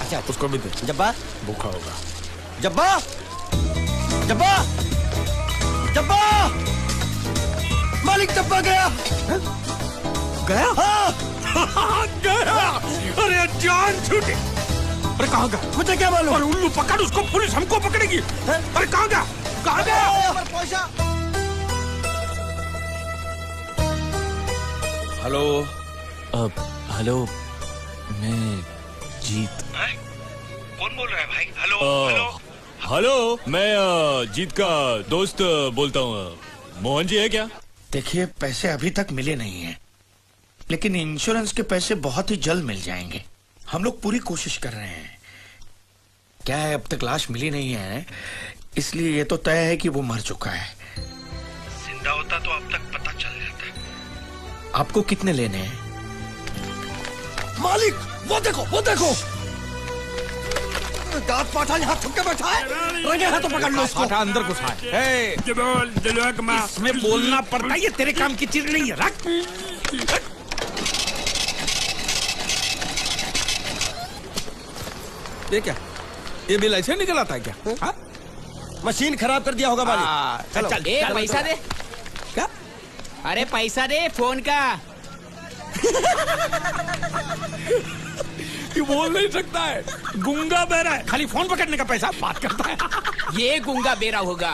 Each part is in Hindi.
अच्छा उसको भी दे। जब्बा भूखा होगा। जब्बा जब्बा जब्बा मालिक जब्बा गया। गया? हाँ गया। अरे जान छूटी। अरे कहाँ गया? मुझे क्या मालूम? अरे उल्लू पकड़ उसको, पुलिस हमको पकड़ेगी। अरे कहाँ गया? कहाँ गया? पैसा। हेलो। हेलो, मैं जीत। कौन बोल रहा है भाई? हेलो हेलो हेलो, मैं जीत का दोस्त बोलता हूँ। मोहन जी है क्या? देखिए, पैसे अभी तक मिले नहीं हैं, लेकिन इंश्योरेंस के पैसे बहुत ही जल्द मिल जाएंगे। हम लोग पूरी कोशिश कर रहे हैं। क्या है, अब तक लाश मिली नहीं है, इसलिए ये तो तय है कि वो मर चुका है। जिंदा होता तो अब तक पता चल जाता। आपको कितने लेने हैं? मालिक वो देखो दांत पाठा यहाँ थुक के बैठा है। रंगे हाथों पकड़ लो इसको। पाठा अंदर घुसा है। इसमें बोलना पड़ता है, ये तेरे काम की चीज नहीं है। रख। ये क्या? ये बिल ऐसे निकल आता है क्या? हा? मशीन खराब कर दिया होगा मालिक। चल चल, पैसा दे। क्या? अरे पैसा दे फोन का। ये बोल नहीं सकता है, गूंगा बहरा है, खाली फोन पकड़ने का पैसा बात करता है। ये गूंगा बेरा होगा,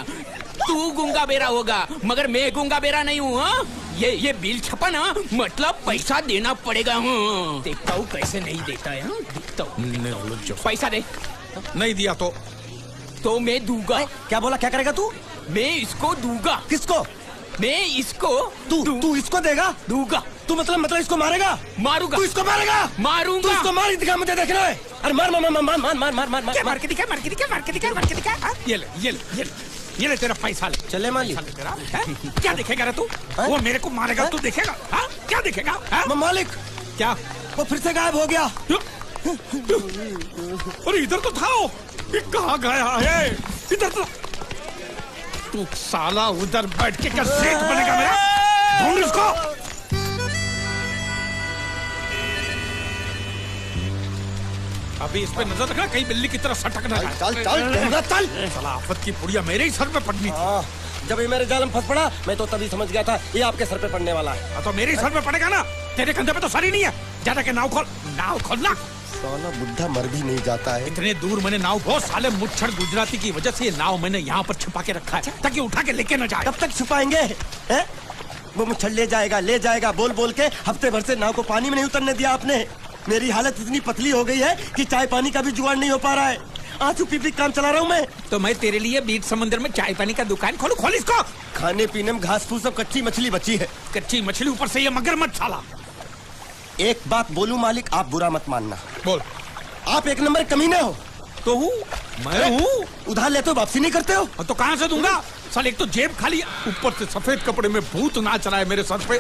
तू गूंगा बेरा होगा, मगर मैं गूंगा बेरा नहीं हूँ। हाँ? ये बिल छपा ना, मतलब पैसा देना पड़ेगा। हाँ? देखता हूँ कैसे नहीं देता है। हाँ? देखता हूँ। पैसा दे। नहीं दिया तो मैं दूंगा। क्या बोला? क्या करेगा तू? मैं इसको दूंगा। किसको? मैं इसको तू इसको देगा? दूंगा। तू मतलब इसको मारेगा? मारूंगा। तू इसको मारेगा? मारूंगा। तू इसको मार दिखा, मुझे देखना है। अरे मार मार मार मार मार मार मार मार क्या? मार के दिखा, मार के दिखा, मार के दिखा, मार के दिखा। हाँ? ये ले तेरा पैसा ले। चले मालिक। तेरा क्या देखेगा रे तू? वो मेरे को मारेगा, तू देखेगा? हाँ? क्या देखेगा? हाँ? मालिक क्या? वो फिर से गायब हो गया। अरे इधर तो था वो। ये कहाँ गया है? इधर तो। तू साला उधर बैठ के क्या सेठ बनेगा मेरा? ढूंढ इसको। अभी इस पे नजर रखना, कहीं बिल्ली की तरह सटक ना जाए। चल चल। साला आफत की पुड़िया मेरे ही सर पे पड़नी थी। जब ये मेरे जाल में फंस पड़ा, मैं तो तभी समझ गया था ये आपके सर पे पड़ने वाला है। तो मेरे ही सर पे पड़ेगा ना, तेरे कंधे पे तो सर ही नहीं है। ज्यादा के नाव खोल ना। साला बुढ़ा मर भी नहीं जाता है। इतने दूर मैंने नाव बहुत साले मुच्छड़ गुजराती की वजह से ये नाव मैंने यहाँ पर छिपा के रखा है ताकि उठा के लेके न जाए। कब तक छुपाएंगे? हैं? वो मुच्छड़ ले जाएगा बोल बोल के हफ्ते भर से नाव को पानी में नहीं उतरने दिया आपने। मेरी हालत इतनी पतली हो गई है कि चाय पानी का भी जुगाड़ नहीं हो पा रहा है। आंसू पी काम चला रहा हूँ मैं। तो मैं तेरे लिए बीच समंदर में चाय पानी का दुकान खोलूं? खोल इसको। खाने पीने में घास फूस सब कच्ची मछली बची है। कच्ची मछली, ऊपर से ये मगरमच्छ साला। एक बात बोलूं मालिक, आप बुरा मत मानना। बोल। आप एक नंबर कमीने हो। तो हूँ मैं हूँ। उधार लेते हो, वापसी नहीं करते हो। तो कहाँ से दूंगा? साल एक तो जेब खाली, ऊपर से सफेद कपड़े में भूत नाच रहा है मेरे सर पे।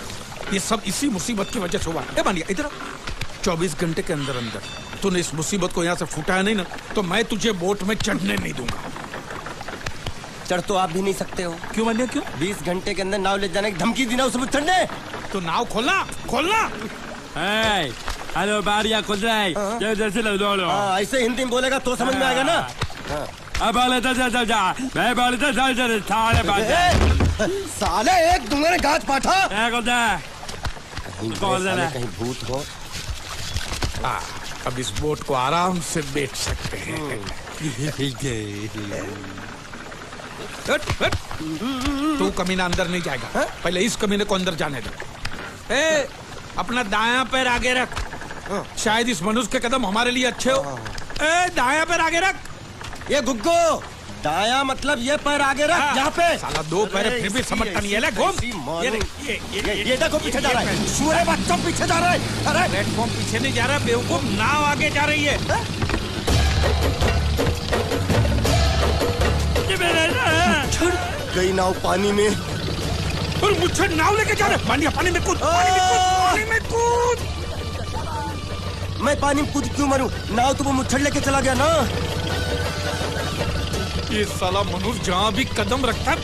ये सब इसी मुसीबत की वजह से हुआ है। मानिए इधर 24 घंटे के अंदर तूने इस मुसीबत को यहाँ से फुटाया नहीं ना, तो मैं तुझे बोट में चढ़ने नहीं दूंगा। चढ़ तो आप भी नहीं सकते हो। क्यों मानिए? क्यों? 20 घंटे के अंदर नाव ले जाने की धमकी दी ना उस पर चढ़ने। तो नाव खोलना। हेलो बारिया खुल रहा है। जैसे ऐसे हिंदी में बोलेगा तो समझ में आएगा ना। अब साले एक दूंगे गाज पाठा। कहीं भूत हो। अब इस बोट को आराम से बेच सकते हैं। तू कमीना अंदर नहीं जाएगा। पहले इस कमीने को अंदर जाने दो। अपना दायां पैर आगे रख। शायद इस मनुष्य के कदम हमारे लिए अच्छे हो। दायां पैर आगे रख। ये गुग्गो, दायां मतलब ये पैर आगे रख। यहाँ पे साला दो पैर फिर भी समझता नहीं है। घूम। ये देखो पीछे जा रहा है। सूरे बच्चों पीछे जा रहा है। अरे प्लेटफॉर्म पीछे नहीं जा रहा बेवकूफ, नाव आगे जा रही है। गई नाव पानी में। और मुझे नाव लेके जा रहे। पानी में कूद। मैं पानी में कूद क्यों मरूं? नाव तो वो मुच्छड़ लेके चला गया ना। ये साला मनुष्य जहाँ भी कदम रखता है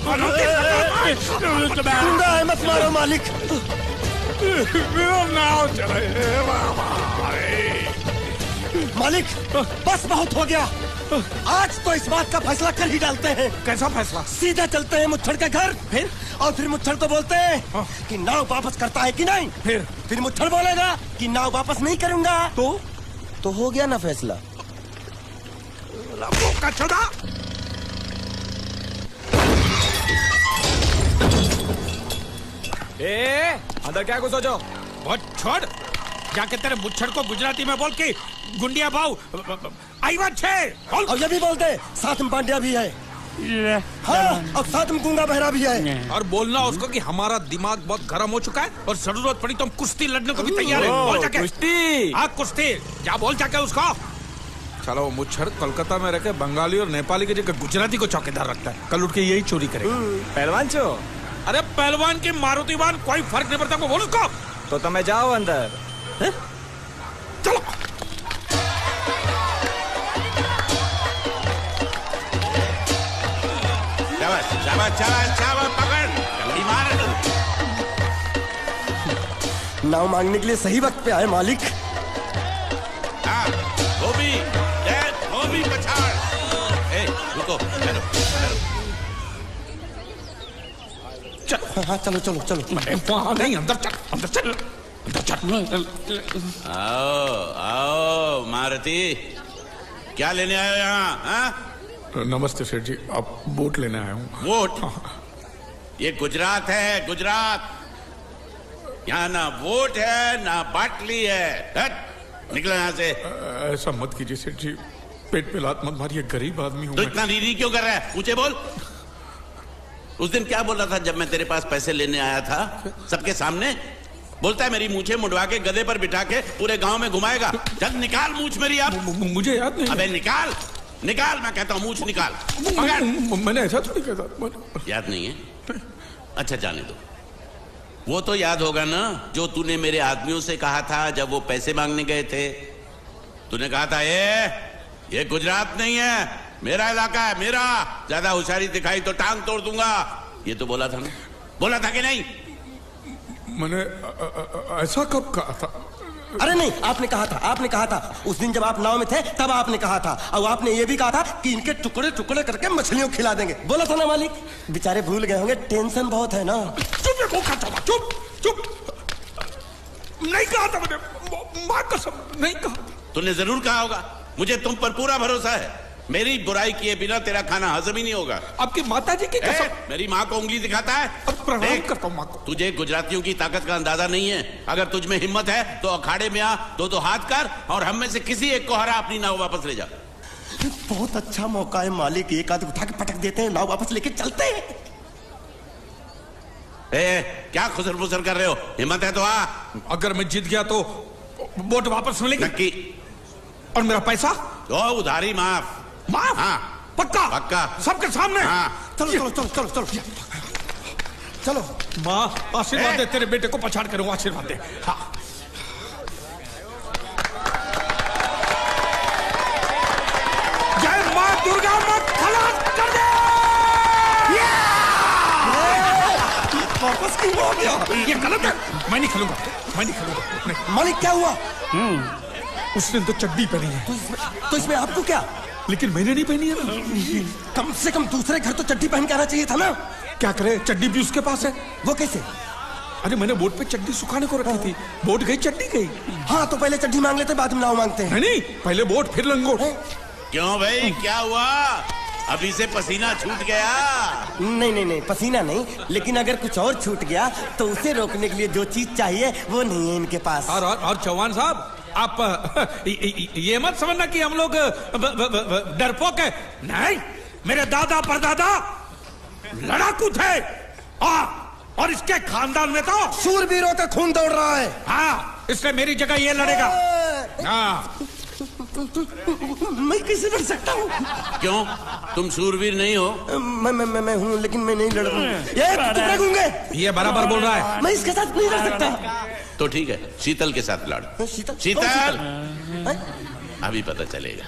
मत मारो मालिक। नाव चले। मालिक बस बहुत हो गया। आज तो इस बात का फैसला कर ही डालते हैं। कैसा फैसला? सीधा चलते हैं मुच्छड़ के घर, फिर मुच्छड़ को बोलते हैं कि नाव वापस करता है कि नहीं। फिर मुच्छड़ बोलेगा कि नाव वापस नहीं करूंगा। तो हो गया ना फैसला। कचड़ा अंदर क्या कुछ सोचो? बहुत छोड़, जाके तेरे मुच्छड़ को गुजराती में बोल के गुंडिया भाव आई बात छे बोल। और ये भी बोलते साथ में पांड्या भी है। हाँ, और साथ में गूंगा बहरा भी है। और बोलना उसको कि हमारा दिमाग बहुत गर्म हो चुका है और जरूरत पड़ी तो हम कुश्ती लड़ने को भी तैयार है। बोल जाके कुश्ती। हाँ कुश्ती, जा बोल जाके उसको। चलो वो मुच्छड़ कोलकाता में रहकर बंगाली और नेपाली के जगह गुजराती को चौकीदार रखता है। कल उठ के यही चोरी करेगा। पहलवान छो? अरे पहलवान की मारुतिवान कोई फर्क नहीं पड़ता। को बोल उसको। तो तुम्हें जाओ अंदर। चलो पकड़ मार। नाव मांगने के लिए सही वक्त पे आए मालिक। धोबी पछाड़। रुको हाँ चलो चलो चलो। वहाँ नहीं, अंदर चल, अंदर चल, अंदर चल। आओ मारुति, क्या लेने आए हो यहाँ? हाँ? नमस्ते सेठ जी, आप वोट लेने आया हूँ। वोट? ये गुजरात है, गुजरात। यहाँ ना वोट है ना बाटली है। हट, निकलो यहाँ से। ऐसा मत कीजिए सेठ जी, पेट पे लात मत मारिए, गरीब आदमी हूँ तो मैं। इतना रीरी क्यों कर रहा है? पूछे बोल। उस दिन क्या बोला था जब मैं तेरे पास पैसे लेने आया था सबके सामने? बोलता है मेरी मूछें मुंडवा के गधे पर बिठा के पूरे गांव में घुमाएगा। चल निकाल मूछ मेरी अब। मुझे याद नहीं। अबे निकाल, निकाल, मैं कहता हूँ मूछ निकाल। पकड़। मैंने ऐसा थोड़ी कहता। याद नहीं है? अच्छा जाने दो। वो तो याद होगा ना जो तूने मेरे आदमियों से कहा था जब वो पैसे मांगने गए थे। तूने कहा था ये गुजरात नहीं है, मेरा इलाका है, मेरा। ज्यादा होशियारी दिखाई तो टांग तोड़ दूंगा। ये तो बोला था ना? बोला था कि नहीं? मैंने ऐसा कब कहा था? अरे नहीं, आपने कहा था, आपने कहा था। उस दिन जब आप नाव में थे तब आपने कहा था। और आपने ये भी कहा था कि इनके टुकड़े टुकड़े करके मछलियों खिला देंगे। बोला था ना मालिक? बेचारे भूल गए होंगे, टेंशन बहुत है ना। चुप चुप। नहीं कहा था मैंने, मां कसम नहीं कहा। तूने जरूर कहा होगा। मुझे तुम पर पूरा भरोसा है। मेरी बुराई किए बिना तेरा खाना हजम ही नहीं होगा। आपकी माता जी की कसम। मेरी माँ को उंगली दिखाता है। अब प्रणाम करता हूँ माँ को। तुझे गुजरातियों की ताकत का अंदाजा नहीं है। अगर तुझ में हिम्मत है तो अखाड़े में आ, दो हाथ कर और हम में से किसी एक को हरा अपनी नाव वापस ले जा। बहुत अच्छा मौका है मालिक, एक आध उठा के पटक देते हैं, नाव वापस लेके चलते हैं। क्या खुसर फुसर कर रहे हो? हिम्मत है तो आ। अगर मैं जीत गया तो वोट वापस मिलेगी? नक्की। और मेरा पैसा? तो उधारी माफ। माफ? हाँ पक्का? पक्का। सबके सामने? हाँ। चलो चलो चलो चलो चलो चलो। माँ आशीर्वाद दे, तेरे बेटे को पछाड़ करूँ, आशीर्वाद दे। हाँ। जय माँ दुर्गा, मत खलास कर दे। वापस क्यों हो गया? ये गलत है, मैं नहीं खेलूंगा, मैं नहीं खेलूंगा। नहीं। मालिक क्या हुआ? उसने तो चड्डी पहनी है। तो इसमें आपको क्या? लेकिन मैंने नहीं पहनी है ना। कम से कम दूसरे घर तो चड्डी पहन के आना चाहिए था ना। क्या करे, चड्डी भी उसके पास है। वो कैसे? अरे मैंने बोट पे चड्डी सुखाने को रखी थी, बोट गई चड्डी गई। हाँ तो पहले चड्डी मांग लेते, बाद में नाव मांगते हैं। नहीं, पहले बोट फिर लंगोट। क्यों भाई, क्या हुआ? अभी से पसीना छूट गया? नहीं नहीं नहीं, पसीना नहीं, लेकिन अगर कुछ और छूट गया तो उसे रोकने के लिए जो चीज चाहिए वो नहीं है इनके पास। और चौहान साहब, आप ये मत समझना कि हम लोग डरपोक है। नहीं, मेरे दादा परदादा लड़ाकू थे और इसके खानदान में तो शूरवीरों का खून दौड़ रहा है। हाँ, इसलिए मेरी जगह ये लड़ेगा। हाँ। मैं कैसे लड़ सकता हूँ? क्यों, तुम शूरवीर नहीं हो? मैं हूँ, लेकिन मैं नहीं लड़ रहा। ये बराबर बोल रहा है। मैं इसके साथ नहीं लड़ सकता। तो ठीक है, शीतल के साथ लड़। शीतल? शीतल अभी पता चलेगा।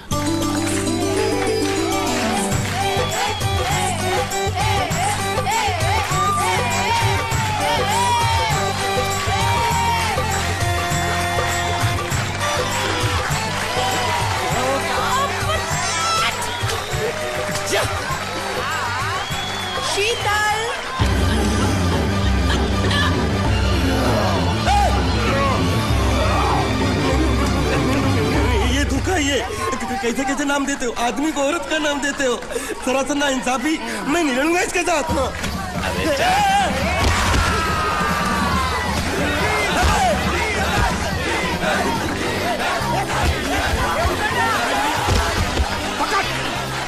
कैसे कैसे नाम देते हो? आदमी को औरत का नाम देते हो। सरासर ना इंसाफी। मैं नहीं लड़ूंगा इसके साथ।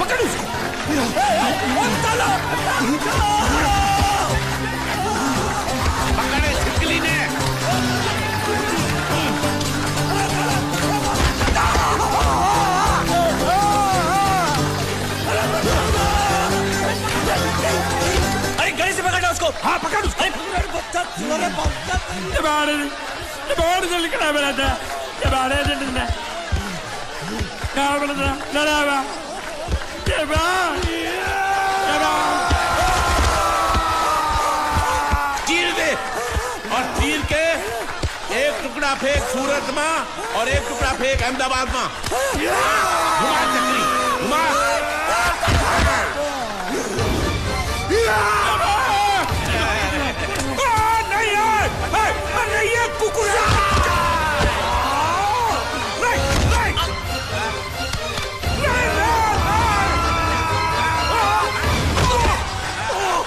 पकड़ उसको। पकड़े छिपकली ने। अरे गले से पकड़ना उसको। हाँ पकड़ उसको। चीर दे और चीर के एक टुकड़ा फेंक सूरत में और एक टुकड़ा फेंक अहमदाबाद में। घुमा चक्री घुमा।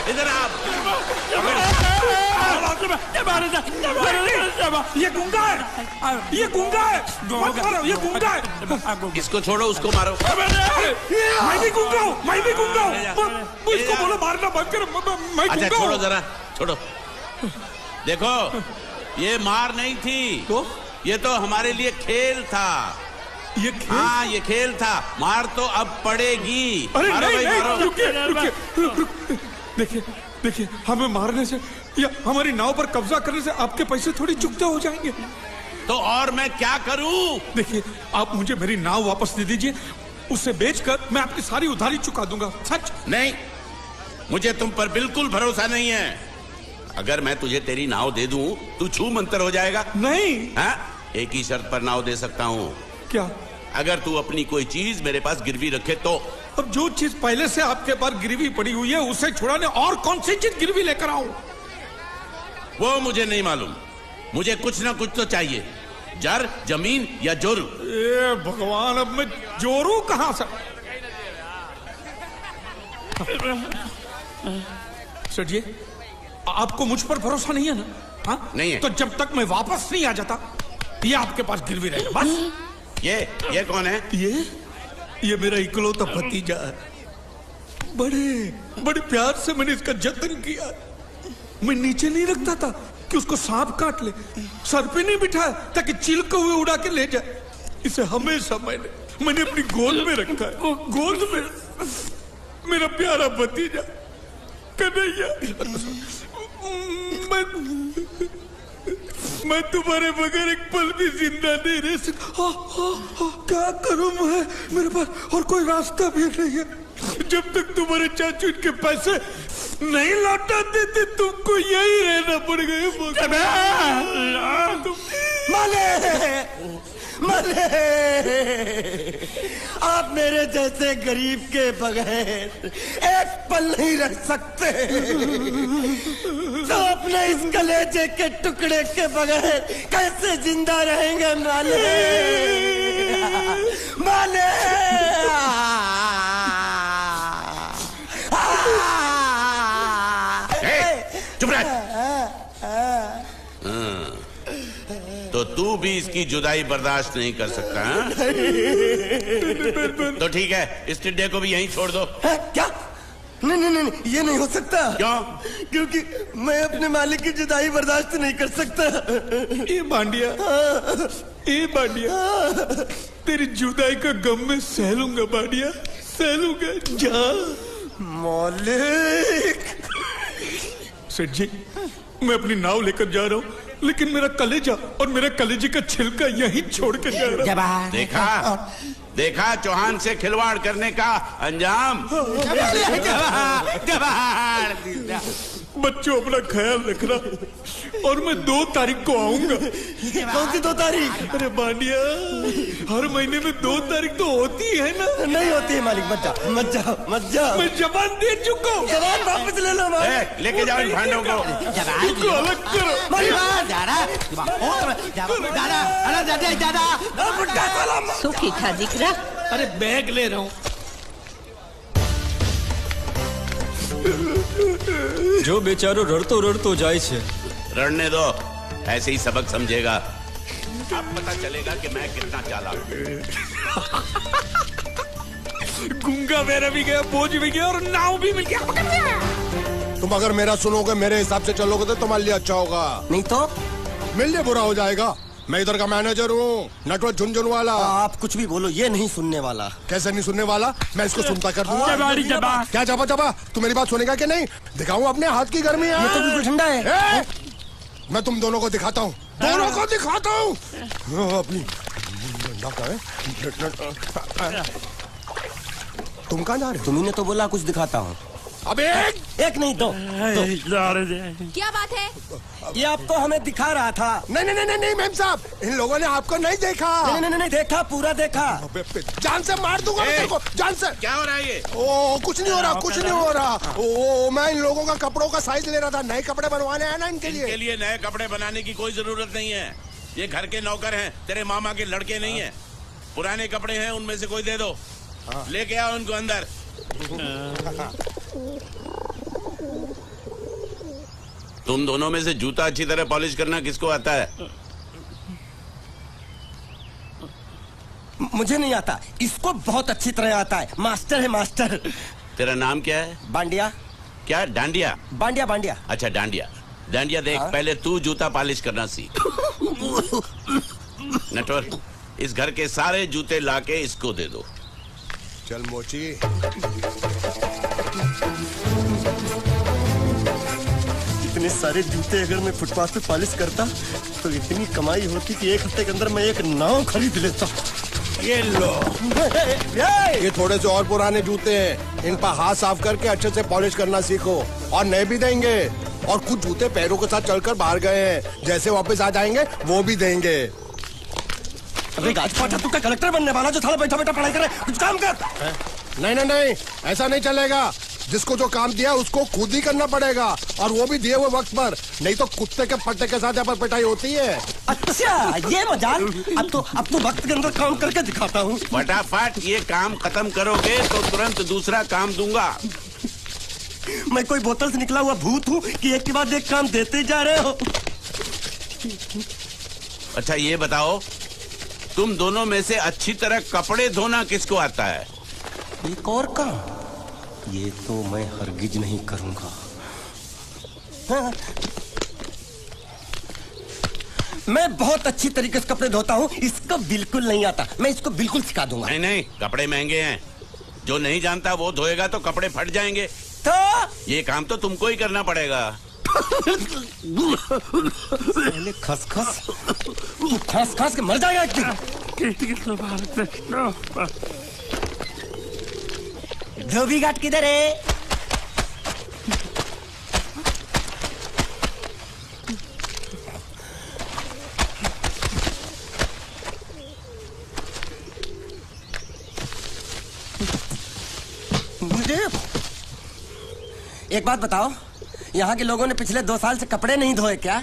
इधर आप। ये गुंगा है। ये गुंगा है। मत मारो, ये गुंगा है। इसको छोड़ो उसको मारो। मैं भी गुंगा हूँ। मैं भी गुंगा हूँ। इसको बोलो मारना बंद करो। मैं अच्छा गुंगा छोड़ो हूँ। जरा छोड़ो। देखो ये मार नहीं थी तो ये तो हमारे लिए खेल था। ये खेल? हाँ ये खेल था। मार तो अब पड़ेगी। अरे मारो नहीं भाई, नहीं मारो। रुकिए रुकिए देखिए देखिए हमें मारने से या हमारी नाव पर कब्जा करने से आपके पैसे थोड़ी चुकते हो जाएंगे। तो और मैं क्या करूं? देखिए आप मुझे मेरी नाव वापस दे दीजिए। उसे बेचकर मैं आपकी सारी उधारी चुका दूंगा। सच नहीं मुझे तुम पर बिल्कुल भरोसा नहीं है। अगर मैं तुझे तेरी नाव दे दूं तू छू मंतर हो जाएगा। नहीं। हाँ? एक ही शर्त पर नाव दे सकता हूँ। क्या? अगर तू अपनी कोई चीज मेरे पास गिरवी रखे तो। अब जो चीज पहले से आपके पास गिरवी पड़ी हुई है उसे छुड़ाने और कौन सी चीज गिरवी लेकर आऊं? वो मुझे नहीं मालूम। मुझे कुछ ना कुछ तो चाहिए। जर जमीन या जोरू। ए भगवान अब मैं जोरू कहां से? सेठ जी आपको मुझ पर भरोसा नहीं है ना? हाँ नहीं है। तो जब तक मैं वापस नहीं आ जाता ये आपके पास गिरवी रहेगा बस। ये कौन है? ये मेरा इकलौता भतीजा है। बड़े बड़े प्यार से मैंने इसका जतन किया। मैं नीचे नहीं रखता था कि उसको सांप काट ले। सर पे नहीं बिठाया ताकि चिलके हुए उड़ा के ले जाए। इसे हमेशा मैंने अपनी गोद में रखा है। गोद में मेरा प्यारा भतीजा कन्हैया। मैं तुम्हारे बगैर एक पल भी जिंदा नहीं रह सकता। क्या करूं मैं? मेरे पास और कोई रास्ता भी नहीं है। जब तक तुम्हारे चाचू इनके पैसे नहीं लौटा देते तुमको यही रहना पड़ेगा। माले माले आप मेरे जैसे गरीब के बगैर एक पल नहीं रह सकते। तो अपने इस कलेजे के टुकड़े के बगैर कैसे जिंदा रहेंगे माले? माले चुप रह। तो तू भी इसकी जुदाई बर्दाश्त नहीं कर सकता हाँ? तो ठीक है इस टिड्डे को भी यहीं छोड़ दो। क्या? नहीं नहीं नहीं ये नहीं हो सकता। क्यों? क्योंकि मैं अपने मालिक की जुदाई बर्दाश्त नहीं कर सकता। ये बांडिया तेरी जुदाई का गम में सह लूंगा बांडिया, सह लूंगा। जा मालिक। सेठ जी मैं अपनी नाव लेकर जा रहा हूँ लेकिन मेरा कलेजा और मेरे कलेजे का छिलका यहीं छोड़ के जा रहा हूँ। देखा चौहान से खिलवाड़ करने का अंजाम। बच्चों अपना ख्याल रखना और मैं 2 तारीख को आऊंगा। कौन सी 2 तारीख? अरे बांडिया हर महीने में 2 तारीख तो होती है ना? नहीं होती है मालिक। मत जाओ मत जाओ मत जाओ। मैं जबान दे चुका हूँ। जबान वापस ले लो मालिक। लेके जाओ इन भांडों को। इसको अलग करो। सुखी खा जिक्रा अरे बैग ले रहा हूँ। जो बेचारो रड़तो रड़तो जाए छे। रड़ने दो, ऐसे ही सबक समझेगा। अब पता चलेगा कि मैं कितना चालाक हूँ। गुंगा बेरा भी गया, बोझ भी गया और नाव भी मिल गया। तुम अगर मेरा सुनोगे, मेरे हिसाब से चलोगे तो तुम्हारे लिए अच्छा होगा, नहीं तो मेरे लिए बुरा हो जाएगा। मैं इधर का मैनेजर हूँ, नटवर झुनझुन वाला। आप कुछ भी बोलो, ये नहीं सुनने वाला। कैसे नहीं सुनने वाला? मैं इसको सुनता कर दूंगा। क्या जबा जबा? तू मेरी बात सुनेगा कि नहीं? दिखाऊं अपने हाथ की गर्मी? ये तो बिल्कुल ठंडा है। मैं तुम दोनों को दिखाता हूँ, दोनों को दिखाता हूँ अपनी। तुम कहाँ जा रहे हो? तुम्ही ने तो बोला कुछ दिखाता हूँ। अब एक नहीं दो। क्या बात है? ये आपको हमें दिखा रहा था। नहीं मैम साहब, इन लोगों ने आपको नहीं देखा। नहीं देखा, पूरा देखा। जान से मार दूंगा मैं तेरे को, जान से। क्या हो रहा है ये? ओ कुछ नहीं हो रहा, कुछ नहीं हो रहा। ओ मैं इन लोगों का कपड़ों का साइज ले रहा था, नए कपड़े बनवाने हैं ना इनके लिए। इनके लिए नए कपड़े बनाने की कोई जरूरत नहीं है। ये घर के नौकर हैं, तेरे मामा के लड़के नहीं हैं। पुराने कपड़े हैं, उनमें से कोई दे दो। लेके आओ उनको अंदर। तुम दोनों में से जूता अच्छी तरह पॉलिश करना किसको आता है? मुझे नहीं आता, इसको बहुत अच्छी तरह आता है। मास्टर है, मास्टर। तेरा नाम क्या है? बांडिया। क्या? डांडिया? बांडिया बांडिया। अच्छा डांडिया। डांडिया देख, पहले तू जूता पॉलिश करना सीख। नटवर, इस घर के सारे जूते लाके इसको दे दो। चल मोची। इतने सारे जूते अगर मैं फुटपाथ पे पॉलिश करता तो इतनी कमाई होती कि एक हफ्ते के अंदर मैं एक नाव खरीद लेता। ये लो, ये थोड़े से और पुराने जूते हैं, इन पर हाथ साफ करके अच्छे से पॉलिश करना सीखो। और नए भी देंगे, और कुछ जूते पैरों के साथ चलकर बाहर गए हैं, जैसे वापस आ जाएंगे वो भी देंगे। अरे गाजपाटा, तू क्या कलेक्टर बनने वाला जो साला बैठा बैठा पढ़ाई करे? कुछ काम कर। नहीं, ऐसा नहीं चलेगा। जिसको जो काम दिया उसको खुद ही करना पड़ेगा, और वो भी दिए हुए वक्त पर, नहीं तो कुत्ते के पट्टे के साथ यहाँ पर पिटाई होती है। अच्छा, ये मजाक। अब तो वक्त के अंदर काम करके दिखाता हूँ। फटाफट ये काम खत्म करोगे तो तुरंत दूसरा काम दूंगा। मैं कोई बोतल से निकला हुआ भूत हूँ कि एक के बाद एक काम देते जा रहे हो? अच्छा ये बताओ, तुम दोनों में से अच्छी तरह कपड़े धोना किसको आता है? एक और काम? ये तो मैं हरगिज नहीं करूंगा। हाँ। मैं बहुत अच्छी तरीके से कपड़े धोता हूँ, इसको बिल्कुल नहीं आता। मैं इसको बिल्कुल सिखा दूंगा। नहीं, कपड़े महंगे हैं। जो नहीं जानता वो धोएगा तो कपड़े फट जाएंगे। तो ये काम तो तुमको ही करना पड़ेगा। पहले खसखस, तू खस के मर जाएगा एक दिन। धोबी घाट किधर है? मुझे एक बात बताओ, यहाँ के लोगों ने पिछले 2 साल से कपड़े नहीं धोए क्या?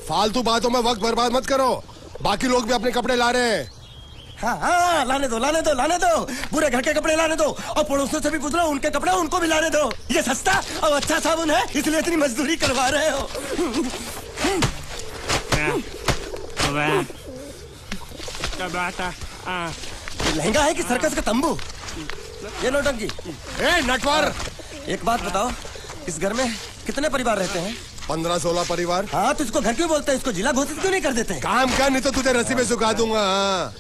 फालतू बातों में वक्त बर्बाद मत करो। बाकी लोग भी अपने कपड़े ला रहे हैं। हाँ, लाने दो। पूरे घर के कपड़े लाने दो, और पड़ोसियों से भी पूछ लो, उनके कपड़े उनको भी लाने दो। ये सस्ता और अच्छा साबुन है, इसलिए इतनी मजदूरी करवा रहे हो। लहंगा है कि सर्कस का तंबू? ये नौटंकी। नटवर, एक बात बताओ, इस घर में कितने परिवार रहते हैं? 15-16 परिवार। हाँ, तो इसको घर क्यों बोलते हैं? इसको जिला घोषित क्यों नहीं कर देते? काम कर, नहीं तो तुझे रस्सी में सुखा दूंगा।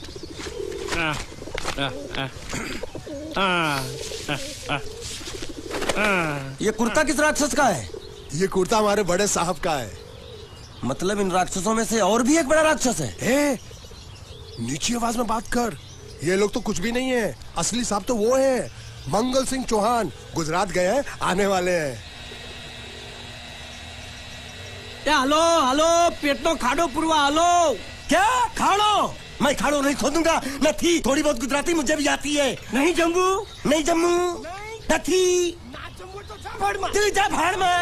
ये कुर्ता किस राक्षस का है? ये कुर्ता हमारे बड़े साहब का है। मतलब इन राक्षसों में से और भी एक बड़ा राक्षस है? नीची आवाज में बात कर। ये लोग तो कुछ भी नहीं है, असली साहब तो वो है, मंगल सिंह चौहान। गुजरात गए हैं, आने वाले हैं। हेलो, पेट तो खाड़ो पुरवा। हेलो, क्या खाड़ो? मैं खाड़ो नहीं खोदूंगा। न थी, थोड़ी बहुत गुजराती मुझे भी आती है। नहीं जम्मू, न थी। तू जा भाड़ में।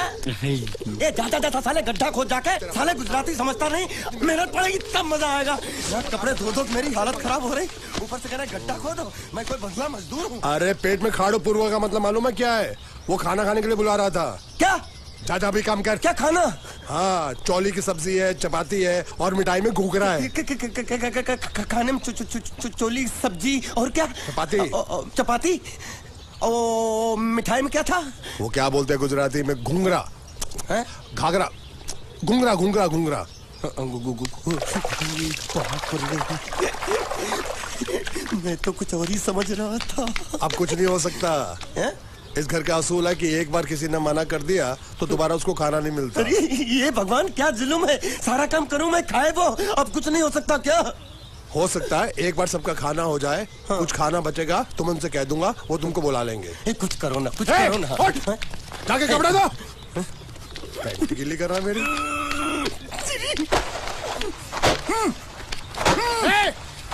ये जा साले गड्ढा खोद जाके, साले गुजराती समझता नहीं, मेहनत पड़ेगी तब मजा आएगा। यार कपड़े धो धो मेरी हालत खराब हो रही, ऊपर से कह रहा है गड्ढा खोदो। मैं कोई बंगला मजदूर हूँ? अरे पेट में खाड़ो पूर्व का मतलब मालूम है क्या है? वो खाना खाने के लिए बुला रहा था। क्या? जा भी काम कर। क्या खाना? हाँ, चौली की सब्जी है, चपाती है और मिठाई में घूघरा है। खाने में चोली सब्जी और क्या? चपाती। ओ मिठाई में क्या था? वो क्या बोलते हैं गुजराती में? घूंघरा है, घाघरा, घूंघरा घूंघरा घूंघरा। मैं तो कुछ और ही समझ रहा था। अब कुछ नहीं हो सकता है? इस घर का असूल है कि एक बार किसी ने मना कर दिया तो दोबारा उसको खाना नहीं मिलता। अरे ये भगवान क्या जुल्म है, सारा काम करूं मैं, खाए वो। अब कुछ नहीं हो सकता क्या? हो सकता है एक बार सबका खाना हो जाए। हाँ। कुछ खाना बचेगा तो मैं उनसे कह दूंगा, वो तुमको बुला लेंगे। कुछ करो ना, कुछ करो ना। जाके कपड़े दो। पैंट गीली कर रहा है मेरी। ये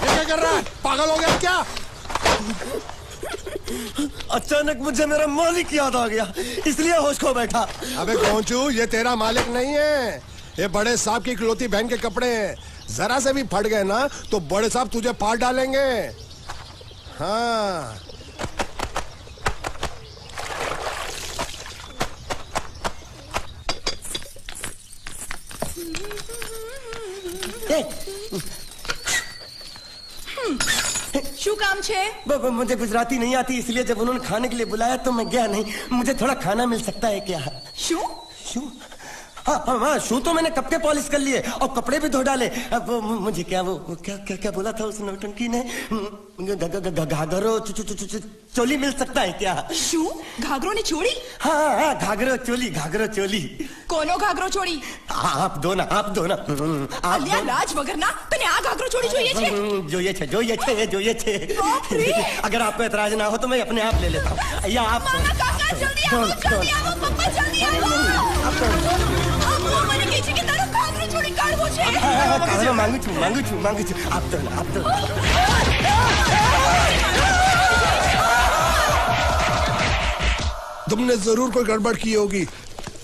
क्या कर रहा है? पागल हो गया क्या? अचानक मुझे मेरा मालिक याद आ गया, इसलिए होश खो बैठा। अबे पहुंचू, ये तेरा मालिक नहीं है, ये बड़े साहब की इकलौती बहन के कपड़े हैं। जरा से भी फट गए ना तो बड़े साहब तुझे फाड़ डालेंगे। हाँ। શું કામ છે? मुझे गुजराती नहीं आती, इसलिए जब उन्होंने खाने के लिए बुलाया तो मैं गया नहीं। मुझे थोड़ा खाना मिल सकता है क्या? શું? शू? हाँ, शू तो मैंने कब के पॉलिश कर लिए और कपड़े भी धो डाले। अब मुझे क्या वो क्या क्या क्या बोला था उस नौटंकी ने? घाघरो चोली मिल सकता है क्या? શું? ઘાઘરો ને ચોળી? हाँ, घाघरो चोली, घाघरो चोली। કોનો ઘાઘરો ચોળી? आप दो ना, आप दो ना। અલ્યા લાજ વગરના, તને આ ઘાઘરો ચોળી જોઈએ છે? જોઈએ છે। अगर आपको एतराज ना हो तो मैं अपने आप ले लेता हूँ। या आप મામા કાકા જલ્દી આવો, પપ્પા જલ્દી આવો। મને કહે છે કે તારો ઘાઘરો ચોળી કાઢવો છે। मांगू छू। आप दो ना, आप दो। तुमने जरूर कोई गड़बड़ की होगी,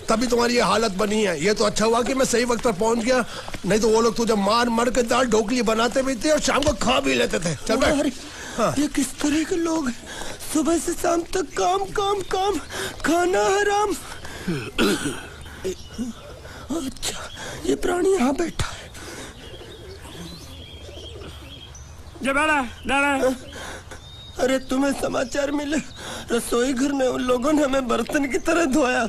तभी तुम्हारी ये हालत बनी है। ये तो अच्छा हुआ कि मैं सही वक्त पर पहुंच गया, नहीं तो वो लोग तुझे मार के दाल ढोकली बनाते भी थे और शाम को खा भी लेते थे। चल बैठ। हाँ। ये किस तरह के लोग हैं? सुबह से शाम तक काम काम काम, खाना हराम। अच्छा, ये प्राणी यहाँ बैठा है। अरे तुम्हें समाचार मिले? रसोई घर में उन लोगों ने हमें बर्तन की तरह धोया।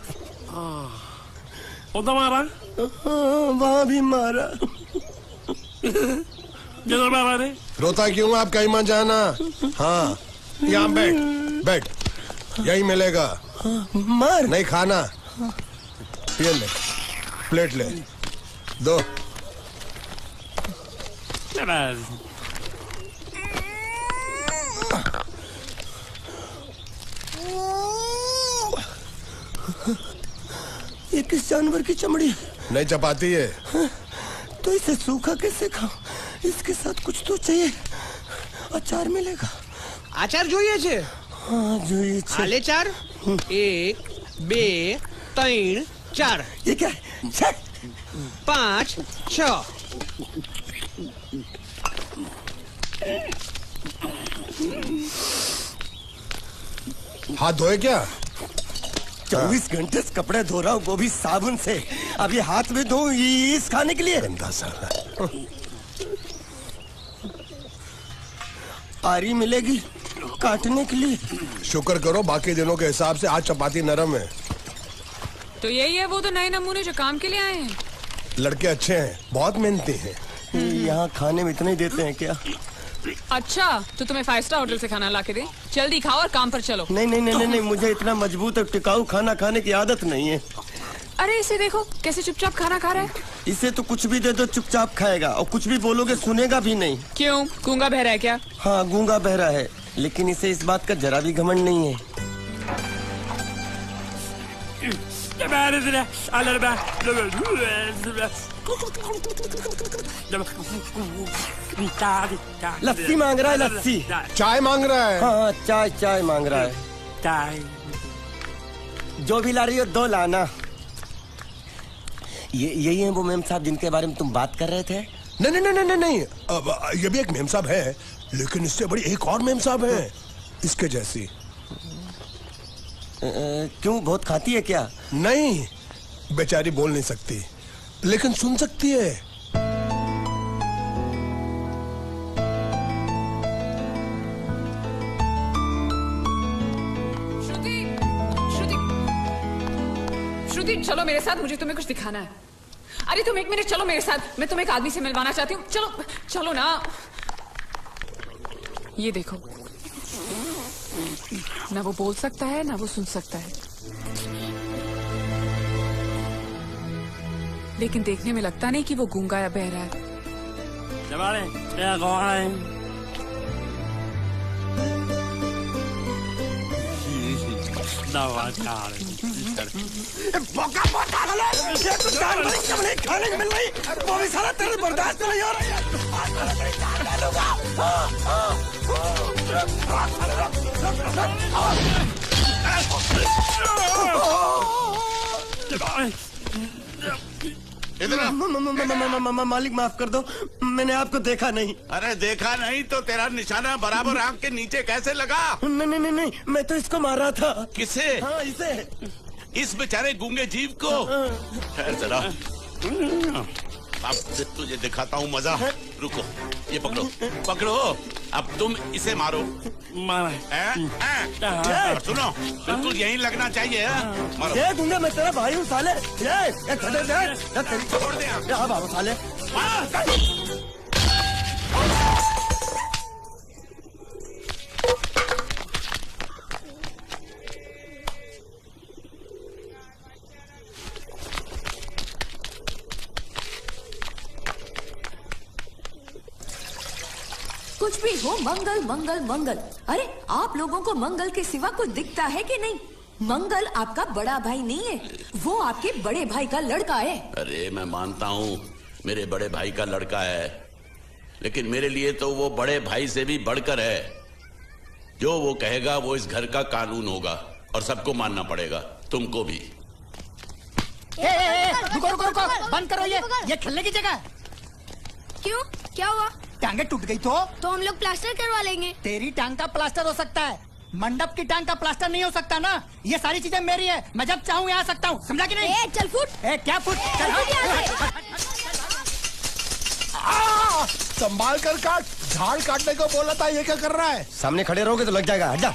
मारा? हाँ, वहाँ भी मारा। रोता क्यों? आप कहीं मत जाना। हाँ, यहाँ बैठ, यही मिलेगा। मार नहीं खाना, ये ले, प्लेट ले, दो। ये किस जानवर की चमड़ी है? नहीं चपाती है। हाँ, तो इसे सूखा कैसे खाऊं? इसके साथ कुछ तो चाहिए। अचार मिलेगा? आचार જોઈએ છે? हाँ, જોઈએ છે। आले चार? 1 2 3 4। ये क्या है? 5 6। हाथ धोए क्या? 24 घंटे से कपड़े धो रहा हूँ, वो भी साबुन से। अब ये हाथ में धो इस खाने के लिए? गंदा साला। आरी मिलेगी काटने के लिए? शुक्र करो बाकी दिनों के हिसाब से आज चपाती नरम है। तो यही है वो तो नए नमूने जो काम के लिए आए हैं। लड़के अच्छे हैं, बहुत मेहनती हैं। यहाँ खाने में इतना ही देते हैं क्या? अच्छा, तो तुम्हें 5 स्टार होटल से खाना ला के दे? जल्दी खाओ और काम पर चलो। नहीं, मुझे इतना मजबूत और टिकाऊ खाना खाने की आदत नहीं है। अरे इसे देखो कैसे चुपचाप खाना खा रहा है। इसे तो कुछ भी दे दो चुपचाप खाएगा, और कुछ भी बोलोगे सुनेगा भी नहीं। क्यों, गूंगा बहरा है क्या? हाँ, गूंगा बहरा है, लेकिन इसे इस बात का जरा भी घमंड नहीं है। लस्सी मांग रहा है, लस्सी। चाय मांग रहा है। हाँ, चाय मांग रहा है। चाय। जो भी ला रही हो 2 लाना। यही है वो मेम साहब जिनके बारे में तुम बात कर रहे थे? नहीं। अब ये भी एक मेम साहब है, लेकिन इससे बड़ी एक और मेम साहब है इसके जैसी। क्यों, बहुत खाती है क्या? नहीं, बेचारी बोल नहीं सकती लेकिन सुन सकती है। श्रुति चलो मेरे साथ, मुझे तुम्हें कुछ दिखाना है। अरे तुम 1 मिनट चलो मेरे साथ, मैं तुम्हें एक आदमी से मिलवाना चाहती हूँ। चलो चलो ना। ये देखो, ना वो बोल सकता है ना वो सुन सकता है, लेकिन देखने में लगता नहीं कि वो गूंगा या बहरा है। खाने को मिल रही, वो भी सारा तेरे बर्दाश्त नहीं हो रही मालिक माफ कर दो, मैंने आपको देखा नहीं। अरे देखा नहीं तो तेरा निशाना बराबर आंख के नीचे कैसे लगा? नहीं, मैं तो इसको मारा था। किसे? हाँ, इसे। इस बेचारे गूंगे जीव को? ठहर जरा, अब तुझे दिखाता हूँ मजा। रुको, ये पकड़ो पकड़ो, अब तुम इसे मारो। सुनो, बिल्कुल यहीं लगना चाहिए। मारो। ये गूंगा, मैं तेरा भाई हूँ साले। छोड़ दे बाबू साले। कुछ भी हो, मंगल मंगल मंगल। अरे आप लोगों को मंगल के सिवा कुछ दिखता है कि नहीं? मंगल आपका बड़ा भाई नहीं है, वो आपके बड़े भाई का लड़का है। अरे मैं मानता हूँ मेरे बड़े भाई का लड़का है, लेकिन मेरे लिए तो वो बड़े भाई से भी बढ़कर है। जो वो कहेगा वो इस घर का कानून होगा और सबको मानना पड़ेगा, तुमको भी। रुको रुको रुको, बंद करो ये खेलने की जगह। क्यों, क्या हुआ? टांगे टूट गई तो हम लोग प्लास्टर करवा लेंगे। तेरी टांग का प्लास्टर हो सकता है, मंडप की टांग का प्लास्टर नहीं हो सकता ना। ये सारी चीजें मेरी है, मैं जब चाहूँ यहाँ आ सकता हूँ, समझा कि नहीं? चल फुट। क्या फुट? संभाल कर काट, झाड़ काटने को बोला था, ये क्या कर रहा है? सामने खड़े रहोगे तो लग जाएगा, हट जा।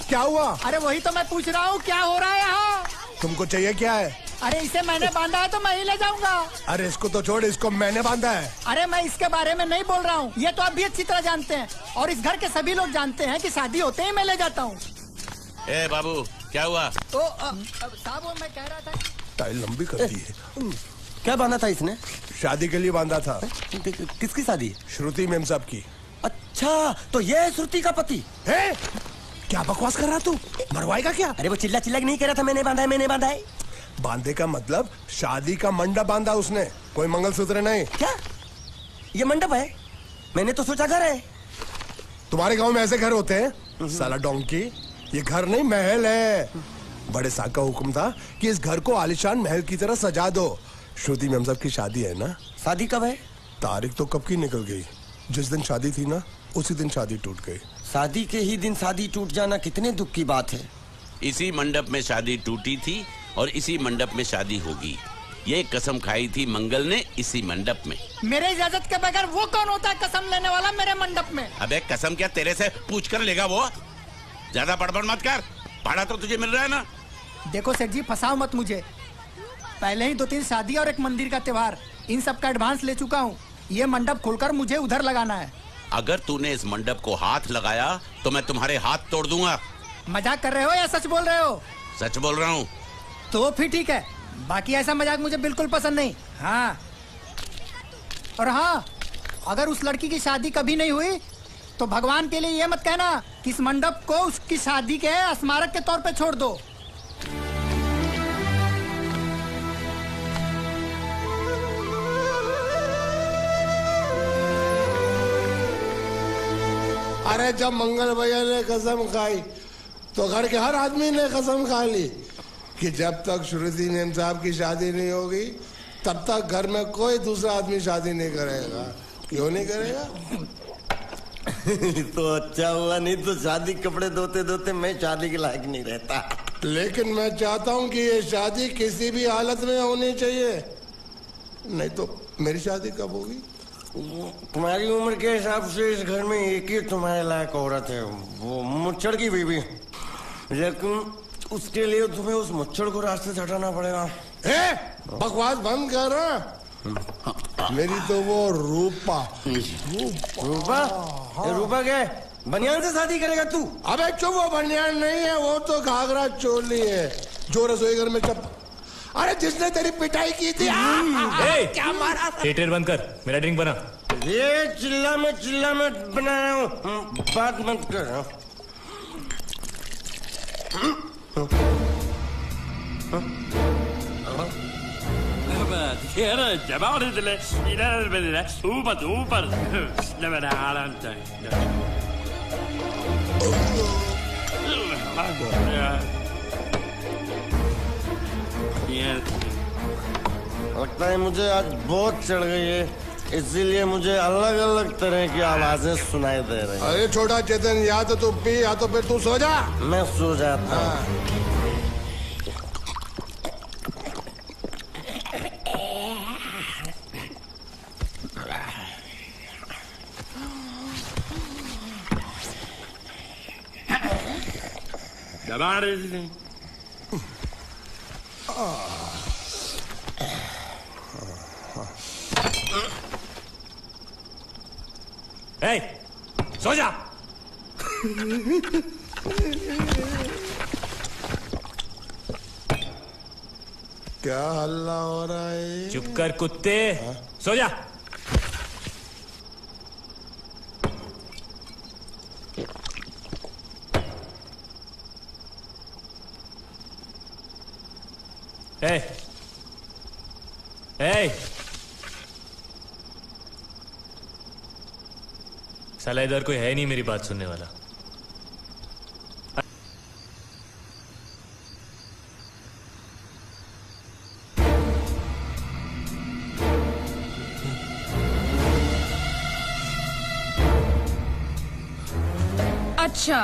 क्या हुआ? अरे वही तो मैं पूछ रहा हूँ, क्या हो रहा है यहाँ? तुमको चाहिए क्या है? अरे इसे मैंने बांधा है तो मैं ही ले जाऊंगा। अरे इसको तो छोड़, इसको मैंने बांधा है। अरे मैं इसके बारे में नहीं बोल रहा हूँ, ये तो आप भी अच्छी तरह जानते हैं और इस घर के सभी लोग जानते हैं कि शादी होते ही मैं ले जाता हूँ। ए बाबू, क्या हुआ? तो साहब मैं कह रहा था, टाई लंबी कर दी है। क्या बांधा था इसने? शादी के लिए बांधा था। किसकी शादी? श्रुति मेम साहब की। अच्छा, तो ये है श्रुति का पति है? क्या बकवास कर रहा तू? मरवाएगा क्या? अरे वो चिल्ला चिल्ला नहीं कह रहा था मैंने बांधा है, मैंने बांधा है। बांधे का मतलब शादी का मंडप बांधा उसने, कोई मंगलसूत्र नहीं। क्या ये मंडप है? मैंने तो सोचा घर है। तुम्हारे गांव में ऐसे घर होते हैं साला डोंकी? ये घर नहीं, महल है। बड़े साहब का हुक्म था कि इस घर को आलीशान महल की तरह सजा दो। श्रुति मेम साहब की शादी है ना? शादी कब है? तारीख तो कब की निकल गई, जिस दिन शादी थी ना उसी दिन शादी टूट गई। शादी के ही दिन शादी टूट जाना कितने दुख की बात है। इसी मंडप में शादी टूटी थी और इसी मंडप में शादी होगी। ये कसम खाई थी मंगल ने इसी मंडप में। मेरे इजाजत के बगैर वो कौन होता है कसम लेने वाला मेरे मंडप में? अबे कसम क्या तेरे से पूछ कर लेगा वो? ज्यादा बड़बड़ मत कर, भाड़ा तो तुझे मिल रहा है ना। देखो सेठ जी, फंसाओ मत मुझे। पहले ही 2-3 शादी और एक मंदिर का त्योहार, इन सब का एडवांस ले चुका हूँ। ये मंडप खोलकर मुझे उधर लगाना है। अगर तूने इस मंडप को हाथ लगाया तो मैं तुम्हारे हाथ तोड़ दूंगा। मजाक कर रहे हो या सच बोल रहे हो? सच बोल रहा हूँ। तो फिर ठीक है, बाकी ऐसा मजाक मुझे बिल्कुल पसंद नहीं। हाँ, और हाँ, अगर उस लड़की की शादी कभी नहीं हुई तो भगवान के लिए ये मत कहना कि इस मंडप को उसकी शादी के स्मारक के तौर पे छोड़ दो। अरे जब मंगल भैया ने कसम खाई तो घर के हर आदमी ने कसम खा ली कि जब तक श्रुति नेम साहब की शादी नहीं होगी तब तक घर में कोई दूसरा आदमी शादी नहीं करेगा। क्यों नहीं करेगा? तो अच्छा हुआ, नहीं तो शादी कपड़े धोते धोते मैं शादी के लायक नहीं रहता। लेकिन मैं चाहता हूँ कि ये शादी किसी भी हालत में होनी चाहिए, नहीं तो मेरी शादी कब होगी? तुम्हारी उम्र के हिसाब से इस घर में एक ही तुम्हारे लायक औरत है, वो मुच्छड़ की बीवी। लेकिन उसके लिए तुम्हें उस मुच्छड़ को रास्ते से हटाना पड़ेगा। बकवास बंद कर। मेरी तो वो रूपा। रूपा? रूपा क्या है? बनियान से शादी करेगा तू? अबे चुप, वो बनियान नहीं है, वो तो घाघरा चोली है जो रसोई घर में अरे जिसने तेरी पिटाई की थी। क्या मारा? थिएटर बंद कर, मेरा ड्रिंक बना। ये चिल्ला मत बना रहा हूँ, बात मत कर। लगता है मुझे आज बहुत चढ़ गई है, इसीलिए मुझे अलग अलग तरह की आवाजें सुनाई दे रही हैं। अरे छोटा चेतन, या तो तू पी या तो फिर तू सो जा। मैं सो जाता हूँ। सो जा। क्या हल्ला हो रहा है? चुप कर कुत्ते, सो जा। साला इधर कोई है नहीं मेरी बात सुनने वाला। अच्छा,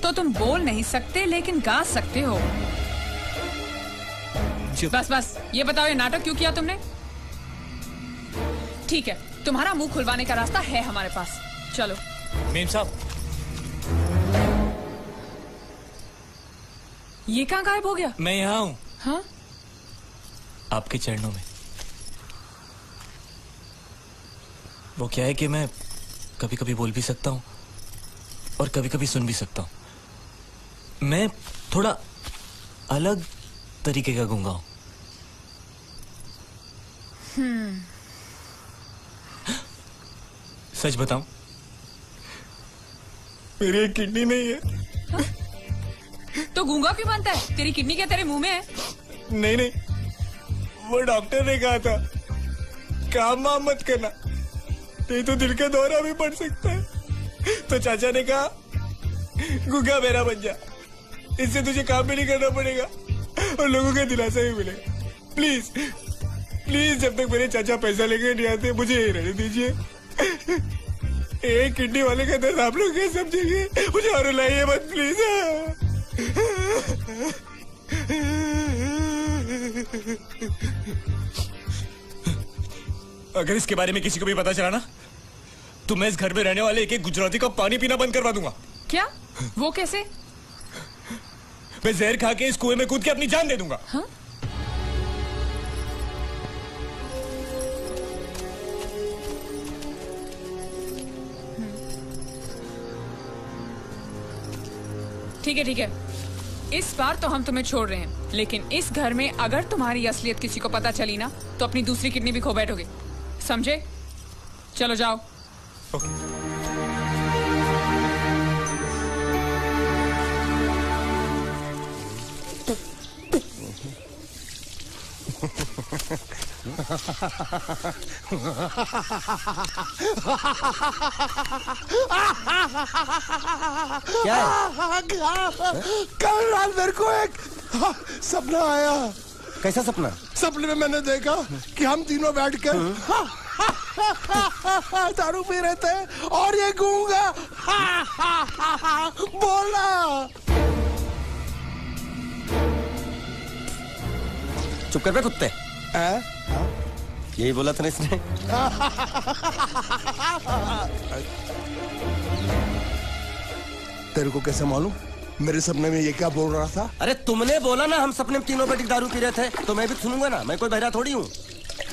तो तुम बोल नहीं सकते लेकिन गा सकते हो। बस ये बताओ, ये नाटक क्यों किया तुमने? ठीक है, तुम्हारा मुंह खुलवाने का रास्ता है हमारे पास, चलो। मेम साहब, ये कहाँ गायब हो गया? मैं यहाँ हूँ। हाँ? आपके चरणों में। वो क्या है कि मैं कभी कभी बोल भी सकता हूँ और कभी कभी सुन भी सकता हूँ। मैं थोड़ा अलग तरीके का गूंगा हूँ। सच बताऊं, मेरी एक किडनी नहीं है। हाँ? तो गूंगा क्यों बनता है? तेरी किडनी क्या तेरे मुंह में है? नहीं, वो डॉक्टर ने कहा था काम वाम मत करना, नहीं तो दिल का दौरा भी पड़ सकता है। तो चाचा ने कहा गूंगा बेरा बन जा, इससे तुझे काम भी नहीं करना पड़ेगा और लोगों का दिलासा भी मिलेगा। प्लीज जब तक मेरे चाचा पैसा लेके नहीं आते मुझे यही रहने दीजिए। एक किडनी वाले का दर्द आप लोग क्या समझेंगे? मुझे और रुलाइए मत प्लीज। अगर इसके बारे में किसी को भी पता चला ना, तो मैं इस घर में रहने वाले एक गुजराती का पानी पीना बंद करवा दूंगा। क्या? वो कैसे? मैं जहर खा के इस कुएं में कूद के अपनी जान दे दूंगा। हाँ? ठीक है, इस बार तो हम तुम्हें छोड़ रहे हैं, लेकिन इस घर में अगर तुम्हारी असलियत किसी को पता चली ना, तो अपनी दूसरी किडनी भी खो बैठोगे, समझे? चलो जाओ। क्या है? कल रात मेरे को एक सपना आया। कैसा सपना? सपने में मैंने देखा कि हम तीनों बैठ कर दारू पी रहे थे और ये गूंगा बोला। चुप कर बे कुत्ते। यही बोला था ना इसने। तेरे को कैसे मालूम मेरे सपने में ये क्या बोल रहा था? अरे तुमने बोला ना हम सपने में तीनों बैठ के दारू पी रहे थे, तो मैं भी सुनूंगा ना, मैं कोई बहरा थोड़ी हूँ।